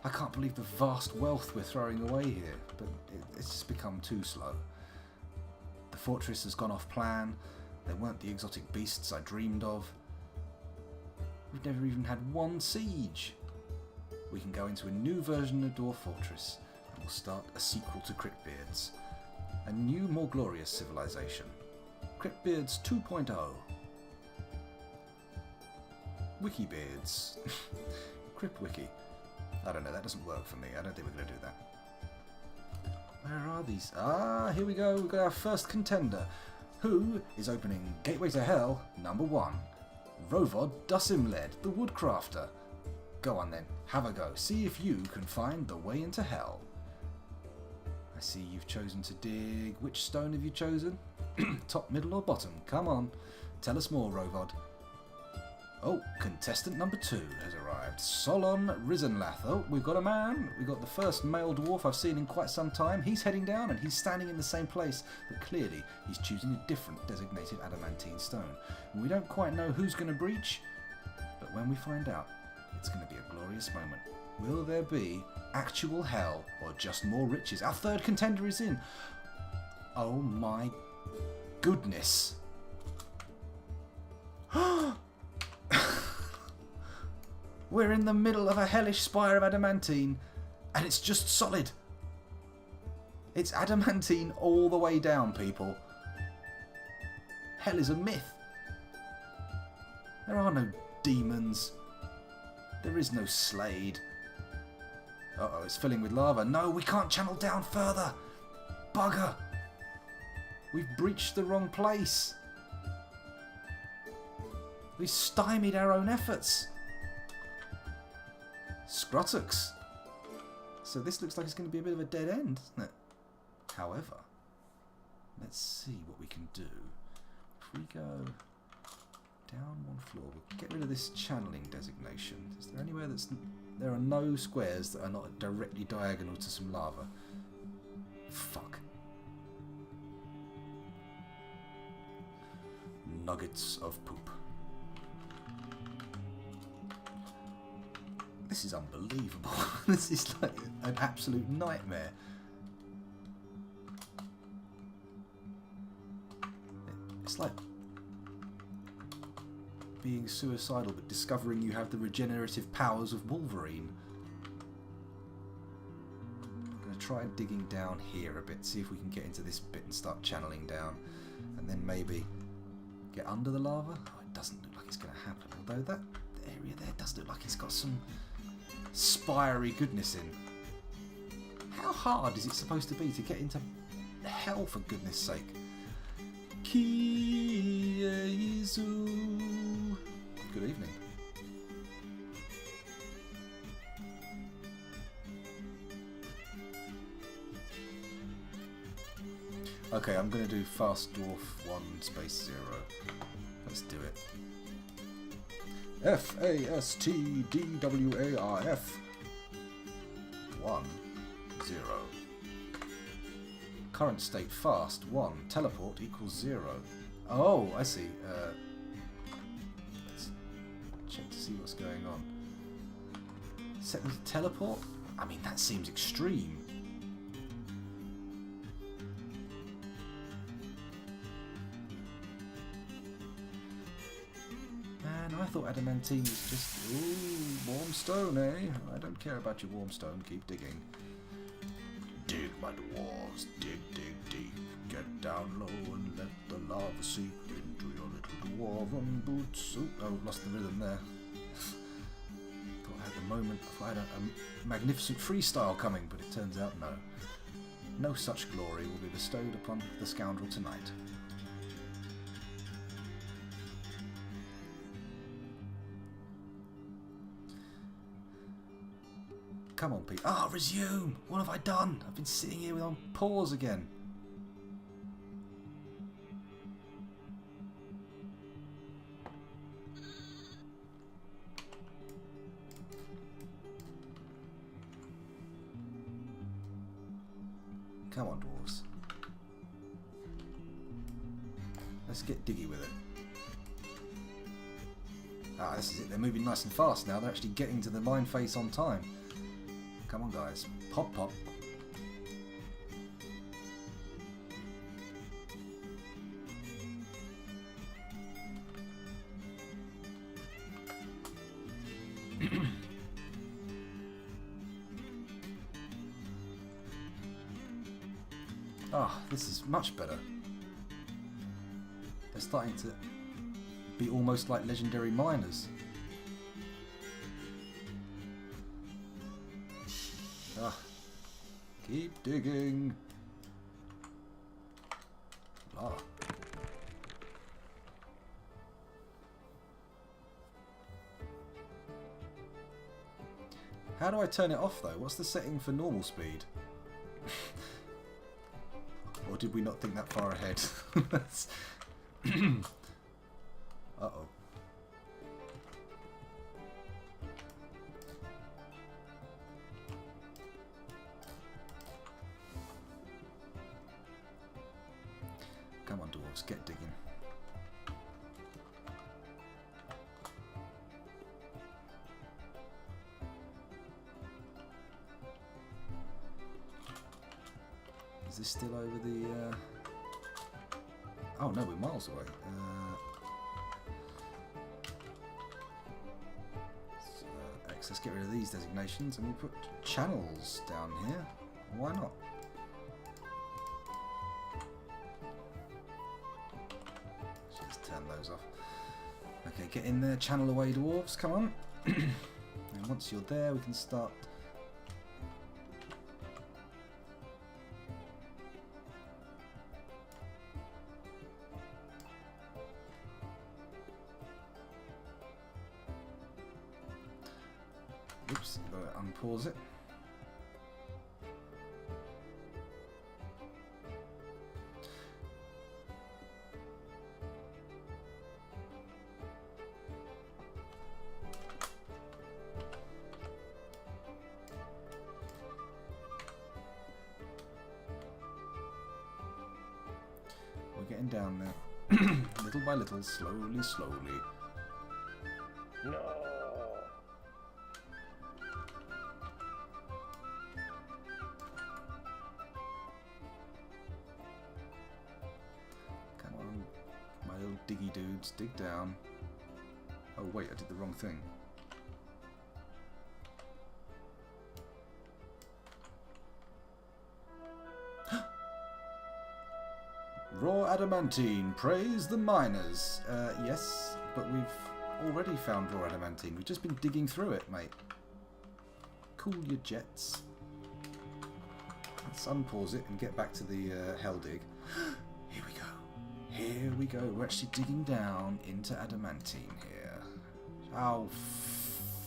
I can't believe the vast wealth we're throwing away here, but it's just become too slow. The fortress has gone off plan. There weren't the exotic beasts I dreamed of. We've never even had one siege. We can go into a new version of Dwarf Fortress and we'll start a sequel to Cryptbeards. A new, more glorious civilization. Cryptbeards 2.0. Wikibeards. CryptWiki. I don't know, that doesn't work for me. I don't think we're going to do that. Where are these? Ah, here we go. We've got our first contender. Who is opening Gateway to Hell #1? Rovod Dusimled, the Woodcrafter. Go on then, have a go. See if you can find the way into hell. I see you've chosen to dig. Which stone have you chosen? Top, middle or bottom? Come on, tell us more, Rovod. Oh, contestant #2 has arrived. Solon Risenlath. Oh, we've got a man. We've got the first male dwarf I've seen in quite some time. He's heading down and he's standing in the same place, but clearly he's choosing a different designated adamantine stone. And we don't quite know who's going to breach, but when we find out, it's going to be a glorious moment. Will there be actual hell or just more riches? Our third contender is in. Oh my goodness. We're in the middle of a hellish spire of adamantine, and it's just solid. It's adamantine all the way down, people. Hell is a myth. There are no demons. There is no Slade. Uh-oh, it's filling with lava. No, we can't channel down further. Bugger. We've breached the wrong place. We stymied our own efforts. Scrotux. So this looks like it's going to be a bit of a dead end, isn't it? However, let's see what we can do. If we go down one floor, we'll get rid of this channeling designation. Is there anywhere that's There are no squares that are not directly diagonal to some lava. Fuck. Nuggets of poop. This is unbelievable. This is like an absolute nightmare. It's like being suicidal but discovering you have the regenerative powers of Wolverine. I'm going to try digging down here a bit, see if we can get into this bit and start channeling down, and then maybe get under the lava. Oh, it doesn't look like it's going to happen, although that area there does look like it's got some spiry goodness in. How hard is it supposed to be to get into hell, for goodness sake? Kiezu. Good evening. Okay, I'm going to do fast dwarf 1 space 0. Let's do it. FASTDWARF 1 0. Current state fast 1. Teleport equals 0. Oh, I see. Let's check to see what's going on. Set them to teleport? I mean, that seems extreme. Man, I thought adamantine was just... Ooh, warm stone, eh? I don't care about your warm stone. Keep digging. Dig, my dwarves, dig, dig, dig. Get down low and let the lava seep into your little dwarven boots. Oh, lost the rhythm there. Thought I had the moment, I thought I had a magnificent freestyle coming, but it turns out no. No such glory will be bestowed upon the scoundrel tonight. Come on, Pete. Ah, resume! What have I done? I've been sitting here on pause again. Come on, dwarves. Let's get diggy with it. Ah, this is it. They're moving nice and fast now. They're actually getting to the mine face on time. Come on, guys. Pop, pop. Ah, this is much better. They're starting to be almost like legendary miners. Ah, keep digging. Ah. How do I turn it off though? What's the setting for normal speed? Or did we not think that far ahead? Uh-oh. Come on, dwarves, get digging. Is this still over the... Oh no, we're miles away. Let's get rid of these designations and we'll put channels down here. Why not? Let's turn those off. Okay, get in there, channel away, dwarves, come on. And once you're there, we can start. Oops, you've got to unpause it. getting down there. Little by little, slowly, slowly. No. Come on, my little diggy dudes, dig down. Oh wait, I did the wrong thing. Raw adamantine, praise the miners. Yes, but we've already found raw adamantine. We've just been digging through it, mate. Cool your jets. Let's unpause it and get back to the hell dig. Here we go. Here we go. We're actually digging down into adamantine here. Oh,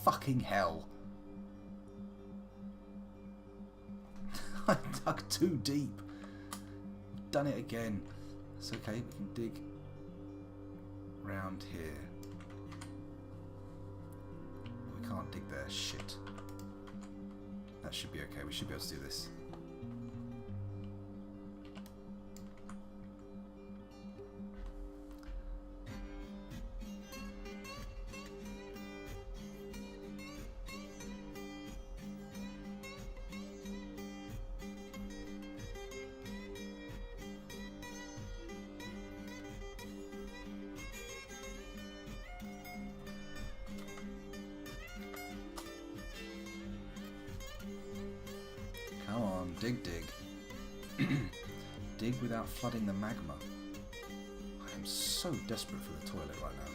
fucking hell. I dug too deep. Done it again. It's okay, we can dig round here. We can't dig there. Shit. That should be okay. We should be able to do this. Come on, dig, dig. Dig without flooding the magma. I am so desperate for the toilet right now.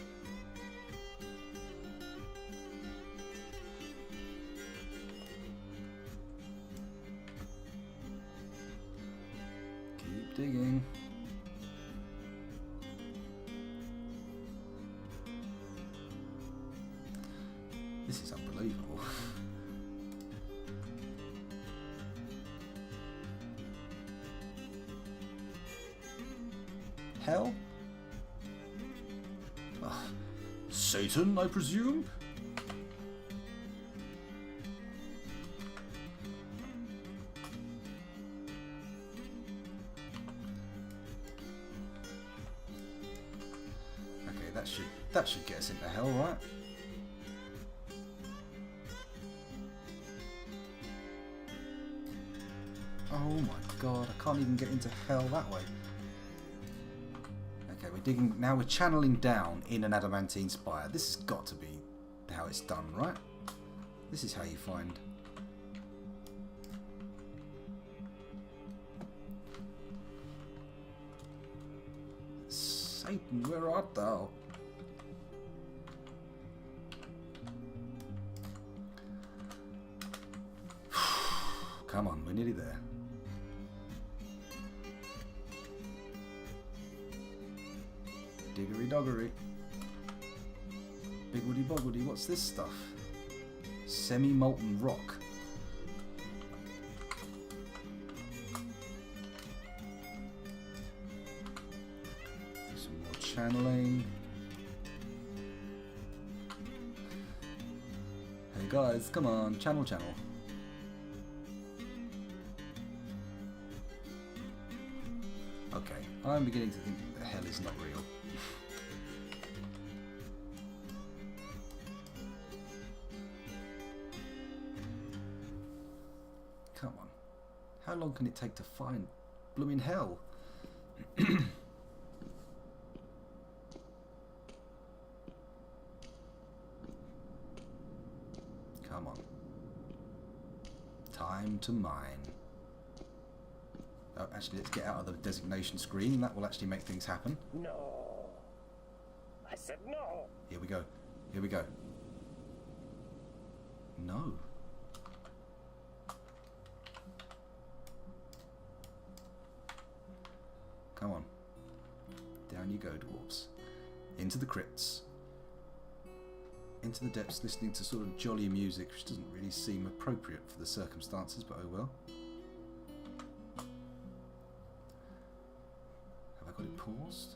Keep digging. This is unbelievable. Hell? Satan, I presume? Okay, that should get us into hell, right? Oh my god, I can't even get into hell that way. Okay, we're digging, now we're channeling down in an adamantine spire. This has got to be how it's done, right? This is how you find... Satan, where art thou? Come on, we're nearly there. Diggery doggery. Biggity boggity, what's this stuff? Semi-molten rock. Some more channeling. Hey guys, come on, channel. Okay, I'm beginning to think that hell is not real. Come on. How long can it take to find blooming hell? Come on. Time to mine. Oh, actually, let's get out of the designation screen. That will actually make things happen. No. I said no. Here we go. Here we go. No. Come on. Down you go, dwarves. Into the crypts. Into the depths, listening to sort of jolly music, which doesn't really seem appropriate for the circumstances, but oh well. Have I got it paused?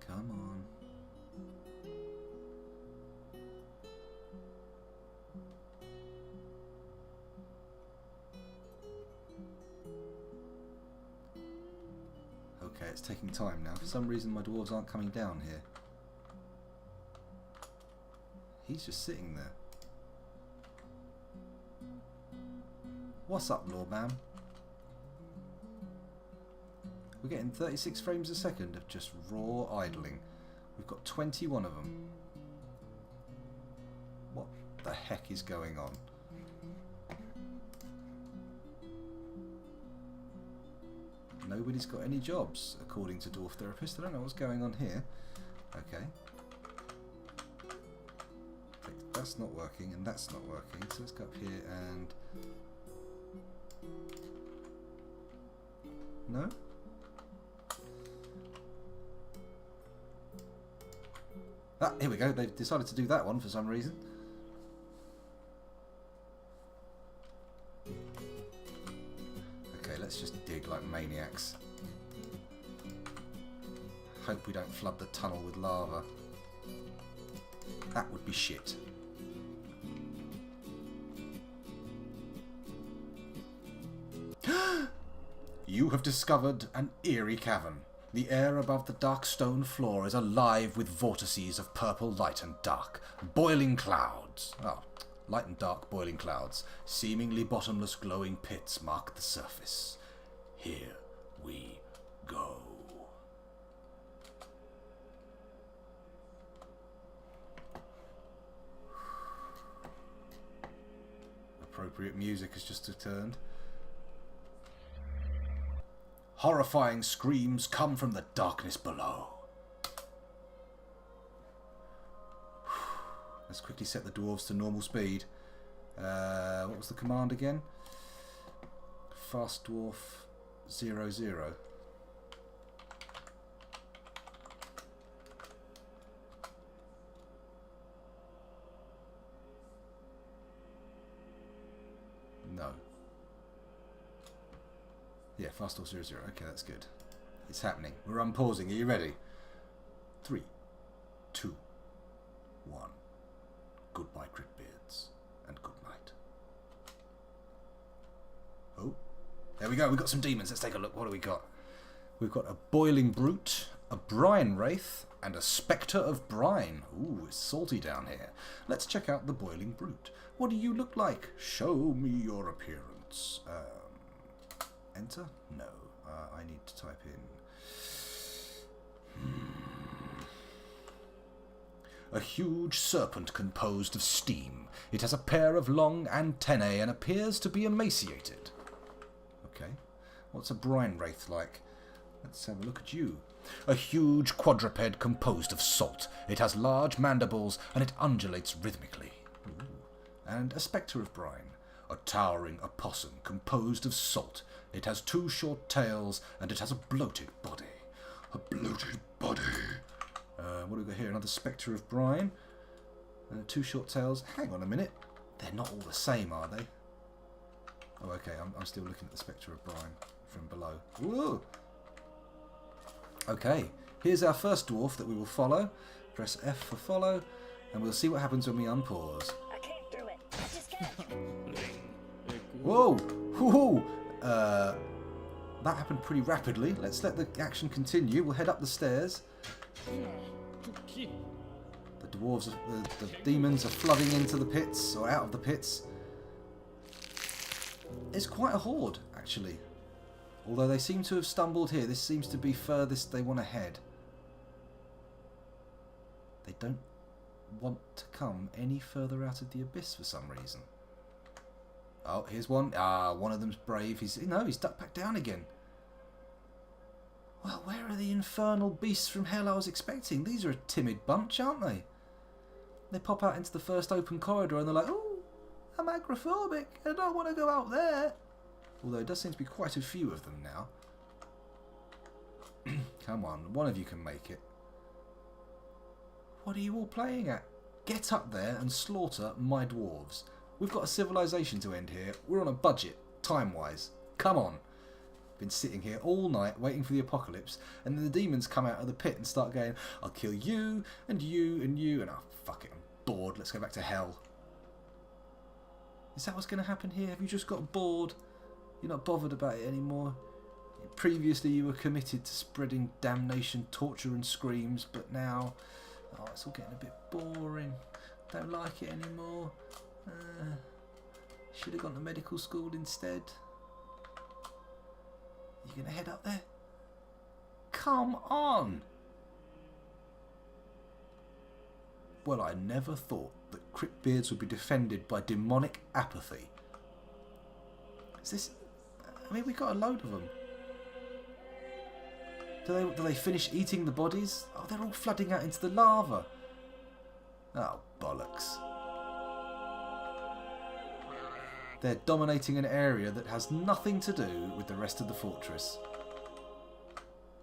Come on. it's taking time now. For some reason my dwarves aren't coming down here. He's just sitting there. What's up, Lord Ma'am? We're getting 36 frames a second of just raw idling. We've got 21 of them. What the heck is going on? Nobody's got any jobs, according to Dwarf Therapist. I don't know what's going on here. Okay. That's not working, and that's not working. So let's go up here and... No? Ah, here we go. They've decided to do that one for some reason. Okay, let's just dig like maniacs. Hope we don't flood the tunnel with lava. That would be shit. You have discovered an eerie cavern. The air above the dark stone floor is alive with vortices of purple light and dark. Boiling clouds. Oh, light and dark boiling clouds. Seemingly bottomless glowing pits mark the surface. Here we go. Appropriate music has just returned. Horrifying screams come from the darkness below. Let's quickly set the dwarves to normal speed. What was the command again? Fast dwarf 00. No. Yeah, fast dwarf 00. Okay, that's good. It's happening. We're unpausing. Are you ready? 3, 2, 1. Goodbye, Cryptbeards, and good night. Oh, there we go. We've got some demons. Let's take a look. What do we got? We've got a boiling brute, a brine wraith, and a spectre of brine. Ooh, it's salty down here. Let's check out the boiling brute. What do you look like? Show me your appearance. Enter? No. I need to type in. A huge serpent composed of steam. It has a pair of long antennae and appears to be emaciated. Okay. What's a brine wraith like? Let's have a look at you. A huge quadruped composed of salt. It has large mandibles and it undulates rhythmically. Ooh. And a spectre of brine. A towering opossum composed of salt. It has 2 short tails and it has a bloated body. A bloated body. What do we got here? Another spectre of brine. 2 short tails. Hang on a minute. They're not all the same, are they? Oh, okay. I'm still looking at the spectre of brine from below. Whoa! Okay. Here's our first dwarf that we will follow. Press F for follow. And we'll see what happens when we unpause. I can't do it. I just can't. Whoa! Whoa! That happened pretty rapidly. Let's let the action continue. We'll head up the stairs. The dwarves, the demons are flooding into the pits, or out of the pits. It's quite a horde, actually. Although they seem to have stumbled here. This seems to be furthest they want to head. They don't want to come any further out of the abyss for some reason. Oh, here's one. Ah, one of them's brave. He's ducked back down again. Well, where are the infernal beasts from hell I was expecting? These are a timid bunch, aren't they? They pop out into the first open corridor and they're like, oh, I'm agoraphobic. I don't want to go out there. Although it does seem to be quite a few of them now. Come on, one of you can make it. What are you all playing at? Get up there and slaughter my dwarves. We've got a civilization to end here. We're on a budget, time-wise. Come on. Been sitting here all night waiting for the apocalypse, and then the demons come out of the pit and start going, I'll kill you, and you, and you, and oh, fuck it, I'm bored. Let's go back to hell. Is that what's going to happen here? Have you just got bored? You're not bothered about it anymore? Previously you were committed to spreading damnation, torture and screams, but now... Oh, it's all getting a bit boring. Don't like it anymore. Should have gone to medical school instead. You going to head up there? Come on! Well, I never thought that Cryptbeards would be defended by demonic apathy. Is this... I mean, we got a load of them. Do they finish eating the bodies? Oh, they're all flooding out into the lava. Oh, bollocks. They're dominating an area that has nothing to do with the rest of the fortress.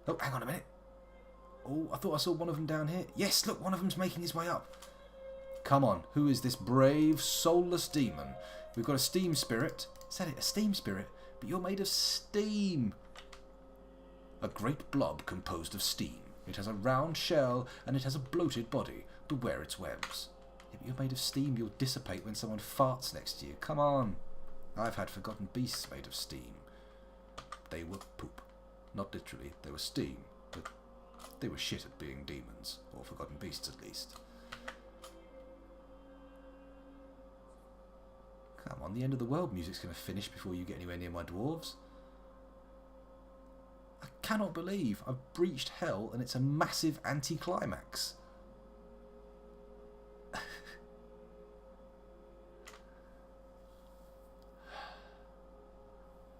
Oh, hang on a minute. Oh, I thought I saw one of them down here. Yes, look, one of them's making his way up. Come on, who is this brave, soulless demon? We've got a steam spirit. Is that it? A steam spirit? But you're made of steam. A great blob composed of steam. It has a round shell and it has a bloated body. Beware its webs. Yeah, but you're made of steam. You'll dissipate when someone farts next to you. Come on. I've had forgotten beasts made of steam. They were poop. Not literally. They were steam. But they were shit at being demons. Or forgotten beasts at least. Come on, the end of the world music's going to finish before you get anywhere near my dwarves. I cannot believe I've breached hell and it's a massive anticlimax.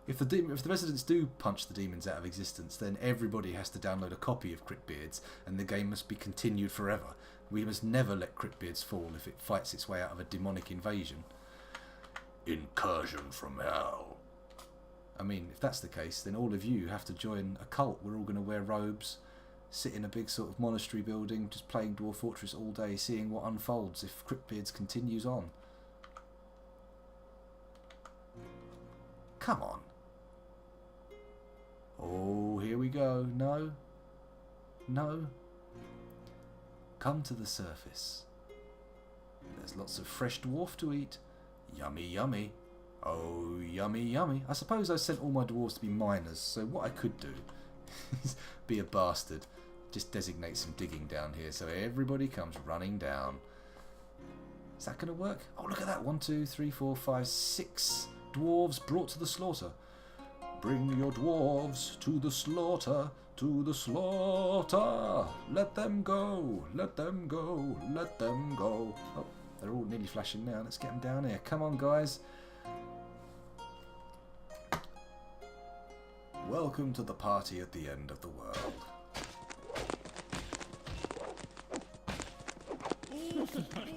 If the residents do punch the demons out of existence, then everybody has to download a copy of Cryptbeards and the game must be continued forever. We must never let Cryptbeards fall if it fights its way out of a demonic invasion. Incursion from hell. I mean, if that's the case, then all of you have to join a cult. We're all going to wear robes, sit in a big sort of monastery building, just playing Dwarf Fortress all day, seeing what unfolds if Cryptbeards continues on. Come on. Oh, here we go. No. No. Come to the surface. There's lots of fresh dwarf to eat. Yummy, yummy. Oh, yummy, yummy. I suppose I sent all my dwarves to be miners, so what I could do is be a bastard. Just designate some digging down here so everybody comes running down. Is that going to work? Oh, look at that. 1, 2, 3, 4, 5, 6 dwarves brought to the slaughter. Bring your dwarves to the slaughter, to the slaughter. Let them go, let them go, let them go. Oh, they're all nearly flashing now. Let's get them down here. Come on, guys. Welcome to the party at the end of the world.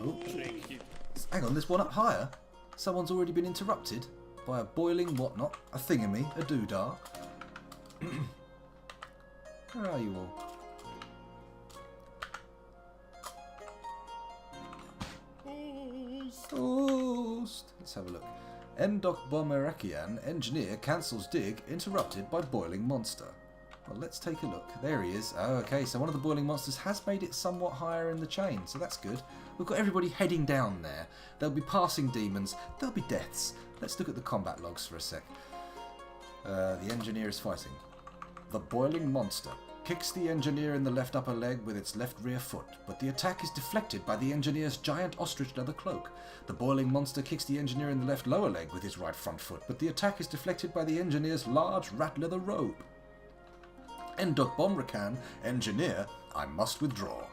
Oh. Hang on, there's one up higher. Someone's already been interrupted by a boiling whatnot, a thingamy, a doodah. Where are you all? Toast. Let's have a look. Endok Bomerakian, engineer, cancels dig, interrupted by boiling monster. Well, let's take a look. There he is. Oh, okay, so one of the boiling monsters has made it somewhat higher in the chain, so that's good. We've got everybody heading down there. There'll be passing demons. There'll be deaths. Let's look at the combat logs for a sec. The engineer is fighting. The boiling monster kicks the engineer in the left upper leg with its left rear foot, but the attack is deflected by the engineer's giant ostrich leather cloak. The boiling monster kicks the engineer in the left lower leg with his right front foot, but the attack is deflected by the engineer's large rat leather robe. Endok Bomrakan, engineer, I must withdraw.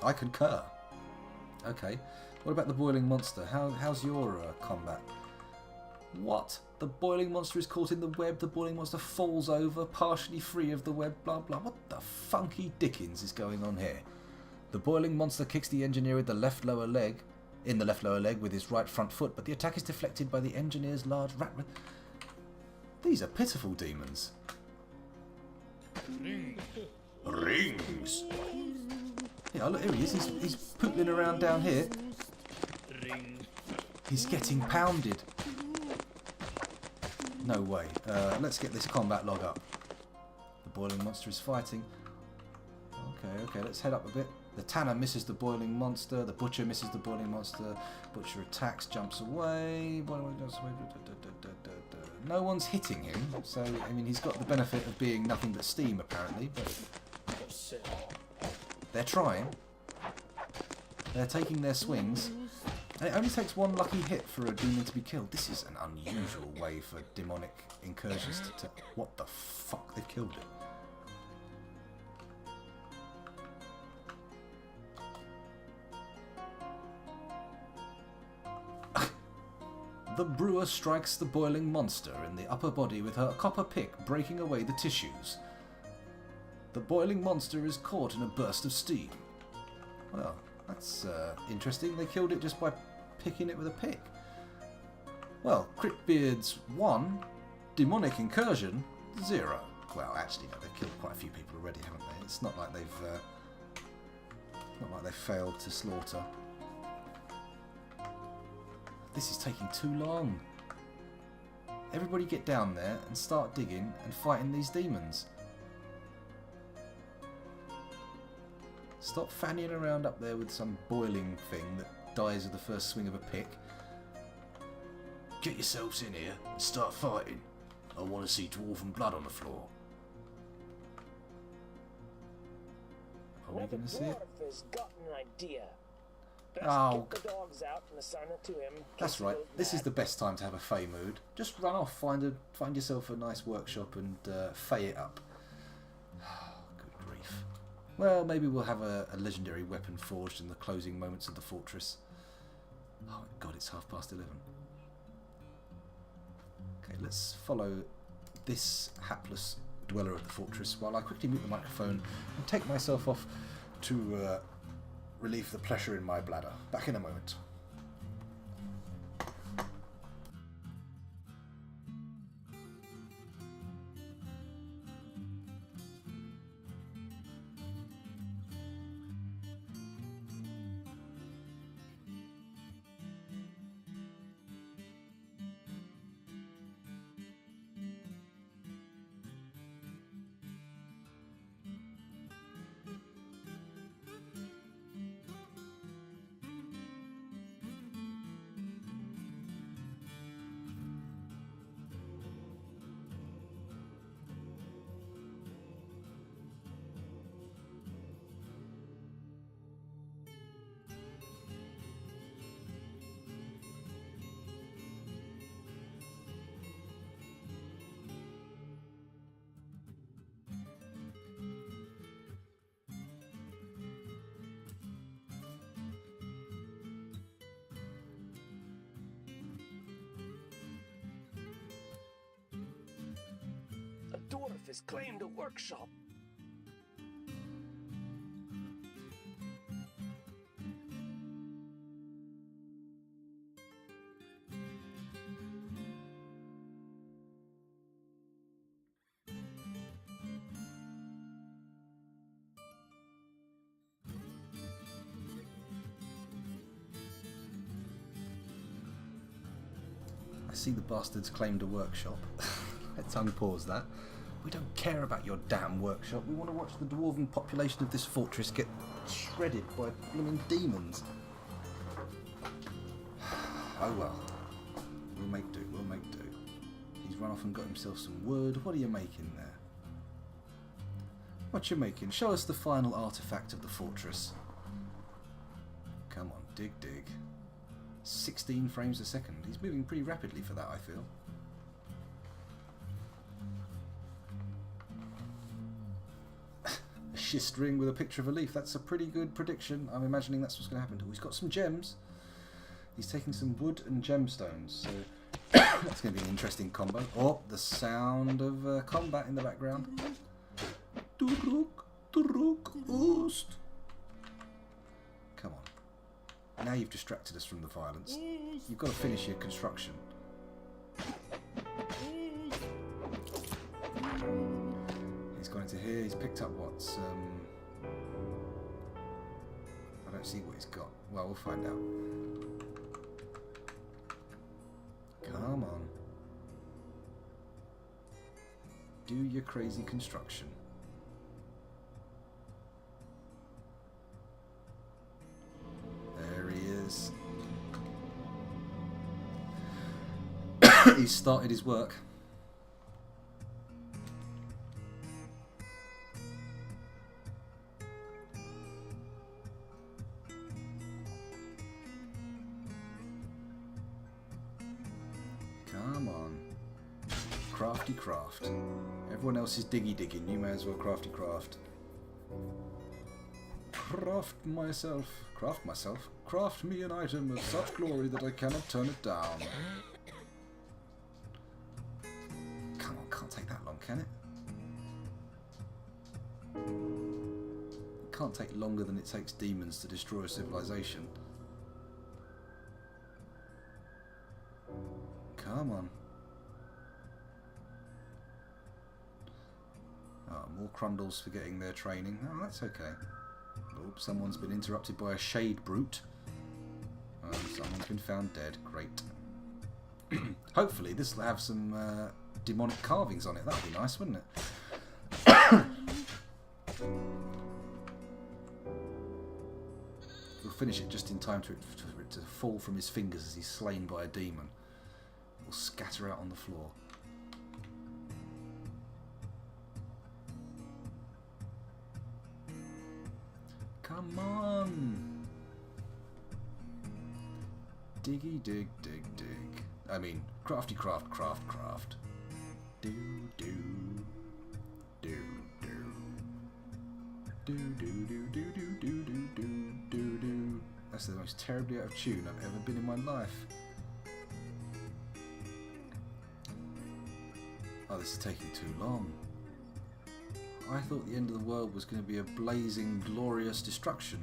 I concur. Okay, what about the boiling monster? How's your combat? What? The boiling monster is caught in the web, the boiling monster falls over, partially free of the web, blah blah. What the funky dickens is going on here? The boiling monster kicks the engineer in the left lower leg with his right front foot, but the attack is deflected by the engineer's large rat... These are pitiful demons. Rings! Yeah, look, here he is. He's pootling around down here. He's getting pounded. No way. Let's get this combat log up. The boiling monster is fighting. Okay, let's head up a bit. The tanner misses the boiling monster. The butcher misses the boiling monster. Butcher attacks, jumps away. Boiling jumps away. No one's hitting him, so I mean he's got the benefit of being nothing but steam apparently. But they're trying. They're taking their swings. And it only takes one lucky hit for a demon to be killed. This is an unusual way for demonic incursions to... What the fuck? They've killed it. The brewer strikes the boiling monster in the upper body with her copper pick, breaking away the tissues. The boiling monster is caught in a burst of steam. Well, that's interesting. They killed it just by picking it with a pick. Well, Cryptbeards 1, demonic incursion 0. Well, actually, no, they've killed quite a few people already, haven't they? It's not like they've failed to slaughter. This is taking too long. Everybody get down there and start digging and fighting these demons. Stop fanning around up there with some boiling thing that dies with the first swing of a pick. Get yourselves in here and start fighting. I want to see dwarven blood on the floor. Are we going to see it? Dwarf has got an idea. Best Oh, get the dogs out and assign it to him. that's right. This is the best time to have a fey mood. Just run off, find yourself a nice workshop and fey it up. Good grief. Well, maybe we'll have a legendary weapon forged in the closing moments of the fortress. Oh god, it's 11:30. Okay, let's follow this hapless dweller of the fortress while I quickly mute the microphone and take myself off to relieve the pressure in my bladder. Back in a moment. A dwarf has claimed a workshop. I see the bastards claimed a workshop. Let's unpause that. We don't care about your damn workshop. We want to watch the dwarven population of this fortress get shredded by blooming demons. Oh well. We'll make do, we'll make do. He's run off and got himself some wood. What are you making there? What you making? Show us the final artifact of the fortress. Come on, dig, dig. 16 frames a second. He's moving pretty rapidly for that, I feel. A schist ring with a picture of a leaf. That's a pretty good prediction. I'm imagining that's what's going to happen. Oh, he's got some gems. He's taking some wood and gemstones. So that's going to be an interesting combo. Oh, the sound of combat in the background. Turuk, turuk, oost. Come on. Now you've distracted us from the violence. You've got to finish your construction. He's gone into here. He's picked up what's... I don't see what he's got. Well, we'll find out. Come on. Do your crazy construction. He's started his work. Come on. Crafty craft. Everyone else is diggy digging. You may as well crafty craft. Craft myself. Craft me an item of such glory that I cannot turn it down. Come on, can't take that long, can it? It can't take longer than it takes demons to destroy a civilization. Come on. Oh, more Crundles for getting their training. Oh, that's okay. Oh, someone's been interrupted by a shade brute. Someone's been found dead. Great. Hopefully this will have some demonic carvings on it. That would be nice, wouldn't it? We'll finish it just in time for it to fall from his fingers as he's slain by a demon. It will scatter out on the floor. Come on! Diggy dig dig dig. I mean, crafty craft craft craft. Do do do do do do do do do do do do do. That's the most terribly out of tune I've ever been in my life. Oh, this is taking too long. I thought the end of the world was going to be a blazing, glorious destruction.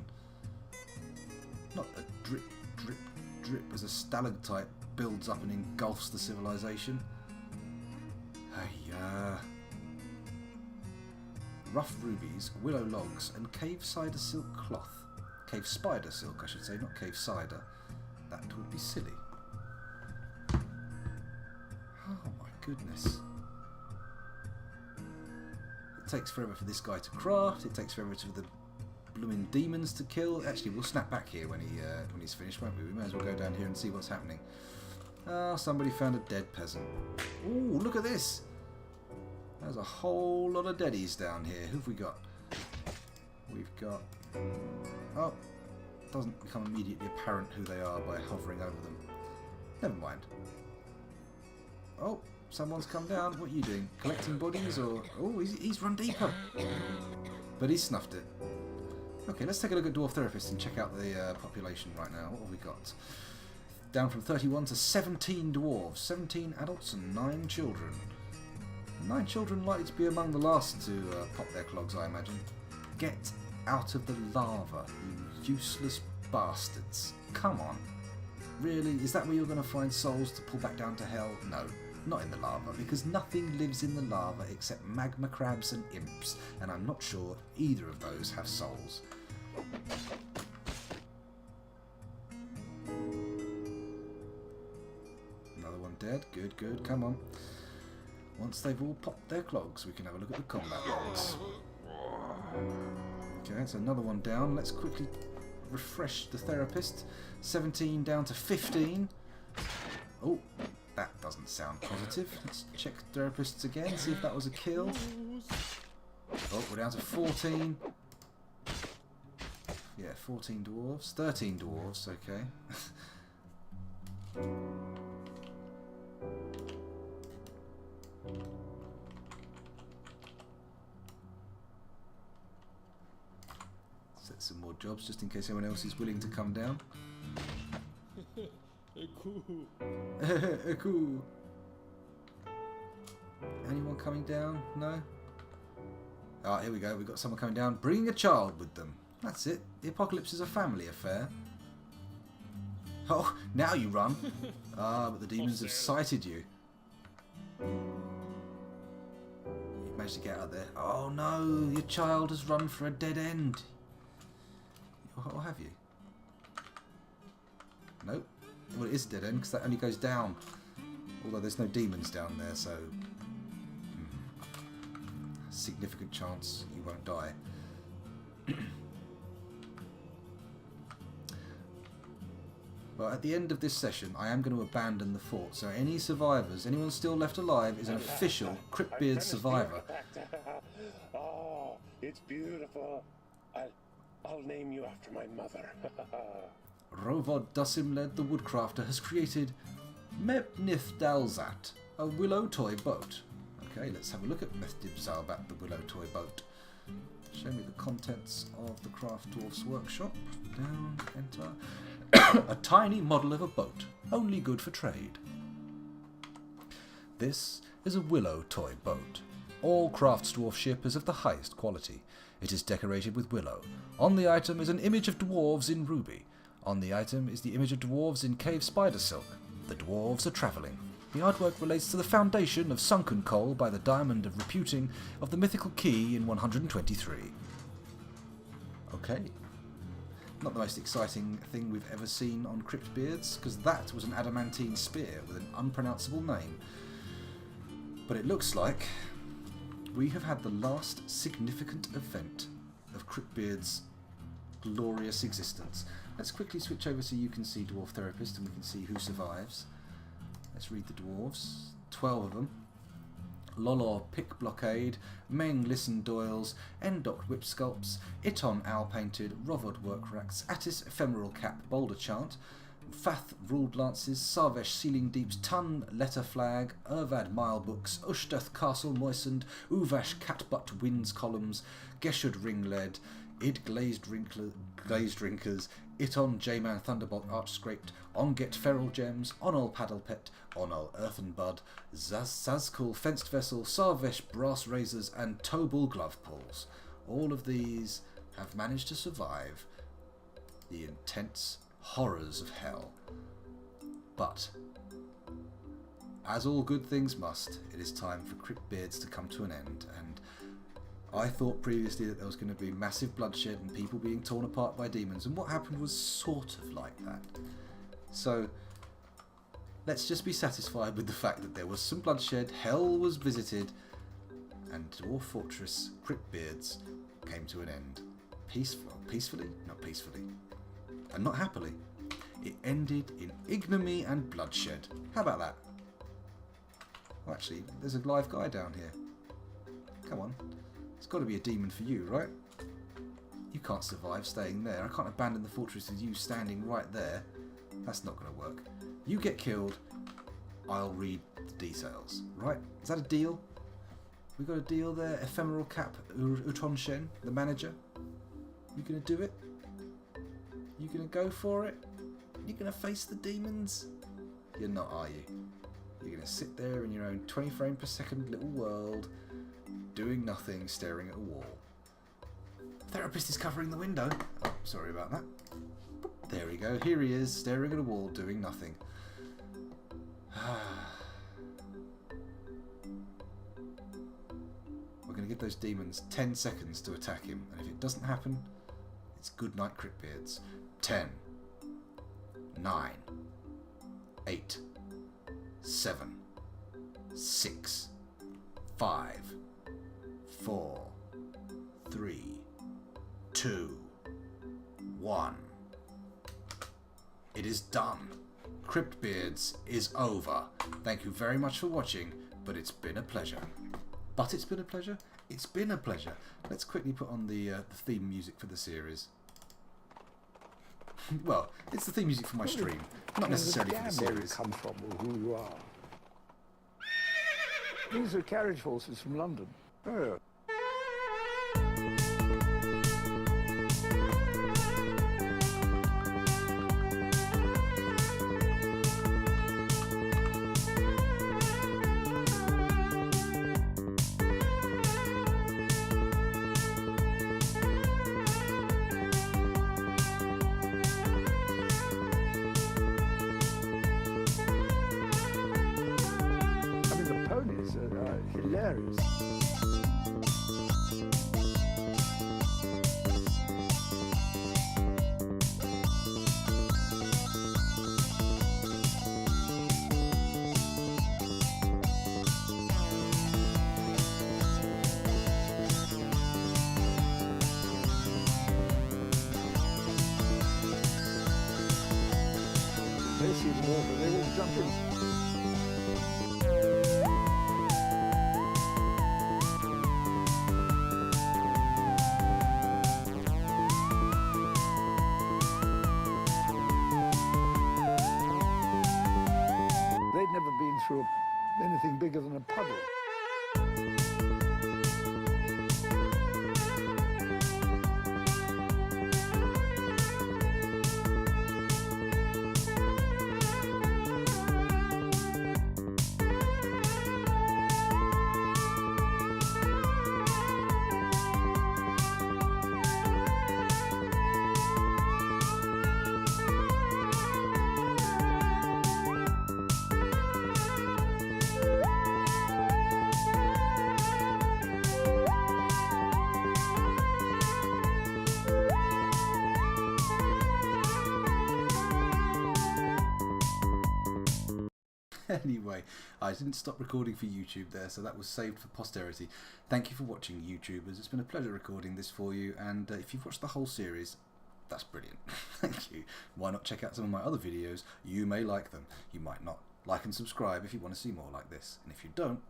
Not a drip, drip, drip as a stalactite builds up and engulfs the civilization. Hey, rough rubies, willow logs, and cave cider silk cloth. Cave spider silk, I should say, not cave cider. That would be silly. Oh my goodness. It takes forever for this guy to craft. It takes forever for the blooming demons to kill. Actually, we'll snap back here when he's finished, won't we? We may as well go down here and see what's happening. Ah, somebody found a dead peasant. Ooh, look at this! There's a whole lot of deadies down here. Who've we got? We've got... Oh, doesn't become immediately apparent who they are by hovering over them. Never mind. Oh, someone's come down. What are you doing? Collecting bodies or... Oh, he's run deeper. But he's snuffed it. Okay, let's take a look at Dwarf Therapist and check out the population right now. What have we got? Down from 31 to 17 dwarves. 17 adults and 9 children. 9 children likely to be among the last to pop their clogs, I imagine. Get out of the lava, you useless bastards. Come on. Really? Is that where you're going to find souls to pull back down to hell? No. Not in the lava, because nothing lives in the lava except magma crabs and imps, and I'm not sure either of those have souls. Another one dead. Good, good. Come on. Once they've all popped their clogs, we can have a look at the combat logs. Okay, that's another one down. Let's quickly refresh the therapist. 17 down to 15. Oh, that doesn't sound positive. Let's check therapists again, see if that was a kill. Oh, we're down to 14. Yeah, 14 dwarves. 13 dwarves, okay. Set some more jobs just in case anyone else is willing to come down. Cool. Anyone coming down? No? Ah, here we go. We've got someone coming down, bringing a child with them. That's it. The apocalypse is a family affair. Oh, now you run. Ah, but the demons have sighted you. You managed to get out there. Oh no, your child has run for a dead end. Or have you? Nope. Well, it is a dead end because that only goes down. Although there's no demons down there, so... significant chance you won't die. Well, at the end of this session, I am going to abandon the fort, so any survivors, anyone still left alive, is an official Cryptbeards survivor. Oh, it's beautiful. I'll name you after my mother. Rovod Dusimled the Woodcrafter has created Mepnith Dalzat, a willow toy boat. Okay, let's have a look at Methdib Zalbat, the willow toy boat. Show me the contents of the Craft Dwarf's workshop. Down, enter. A tiny model of a boat, only good for trade. This is a willow toy boat. All Craft Dwarf ship is of the highest quality. It is decorated with willow. On the item is an image of dwarves in ruby. On the item is the image of dwarves in cave spider silk. The dwarves are travelling. The artwork relates to the foundation of sunken coal by the Diamond of Reputing of the mythical key in 123. Okay. Not the most exciting thing we've ever seen on Cryptbeards, because that was an adamantine spear with an unpronounceable name. But it looks like we have had the last significant event of Cryptbeards' glorious existence. Let's quickly switch over so you can see Dwarf Therapist and we can see who survives. Let's read the dwarves. 12 of them. Lolor Pick Blockade, Meng Listen Doyles, Endok Whip Sculpts, Iton Owl Painted, Rovod Workracks, Attis Ephemeral Cap Boulder Chant, Fath Ruled Lances, Sarvesh Sealing Deeps, Tun Letter Flag, Urvad Mile Books, Ushteth Castle Moistened, Uvash Catbutt Winds Columns, Geshud Ring Led, Id Glazed Drinkers, Iton J-Man Thunderbolt Arch Scraped, Onget Feral Gems, Onol Paddle Pet, Onol Earthen Bud, Zazkul Fenced Vessel, Sarvesh Brass Razors, and Tobul Glove Pulls. All of these have managed to survive the intense horrors of hell. But, as all good things must, it is time for Cryptbeards to come to an end, and I thought previously that there was going to be massive bloodshed and people being torn apart by demons, and what happened was sort of like that. So, let's just be satisfied with the fact that there was some bloodshed, hell was visited, and Dwarf Fortress Cryptbeards came to an end. Peacefully? Not peacefully. And not happily. It ended in ignominy and bloodshed. How about that? Oh, actually, there's a live guy down here. Come on. It's got to be a demon for you, right? You can't survive staying there. I can't abandon the fortress with you standing right there. That's not going to work. You get killed, I'll read the details. Right? Is that a deal? We got a deal there? Ephemeral Cap Uton Shen, the manager. You going to do it? You going to go for it? You going to face the demons? You're not, are you? You're going to sit there in your own 20 frame per second little world, doing nothing, staring at a wall. Therapist is covering the window. Oh, sorry about that. There we go. Here he is, staring at a wall, doing nothing. We're going to give those demons 10 seconds to attack him, and if it doesn't happen, it's good night, Cryptbeards. 10, 9, 8, 7, 6, 5, 4, 3, 2, 1. It is done. Cryptbeards is over. Thank you very much for watching, but it's been a pleasure. But it's been a pleasure? It's been a pleasure. Let's quickly put on the theme music for the series. Well, it's the theme music for my stream, not necessarily for the series. Where you come from or who you are. These are carriage horses from London. Oh. Hilarious. water, they all jump in. They'd never been through anything bigger than a puddle. Anyway, I didn't stop recording for YouTube there, so that was saved for posterity. Thank you for watching, YouTubers. It's been a pleasure recording this for you, and if you've watched the whole series, that's brilliant. Thank you. Why not check out some of my other videos? You may like them. You might not. Like and subscribe if you want to see more like this. And if you don't.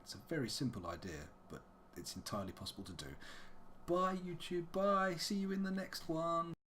It's a very simple idea, but it's entirely possible to do. Bye, YouTube. Bye. See you in the next one.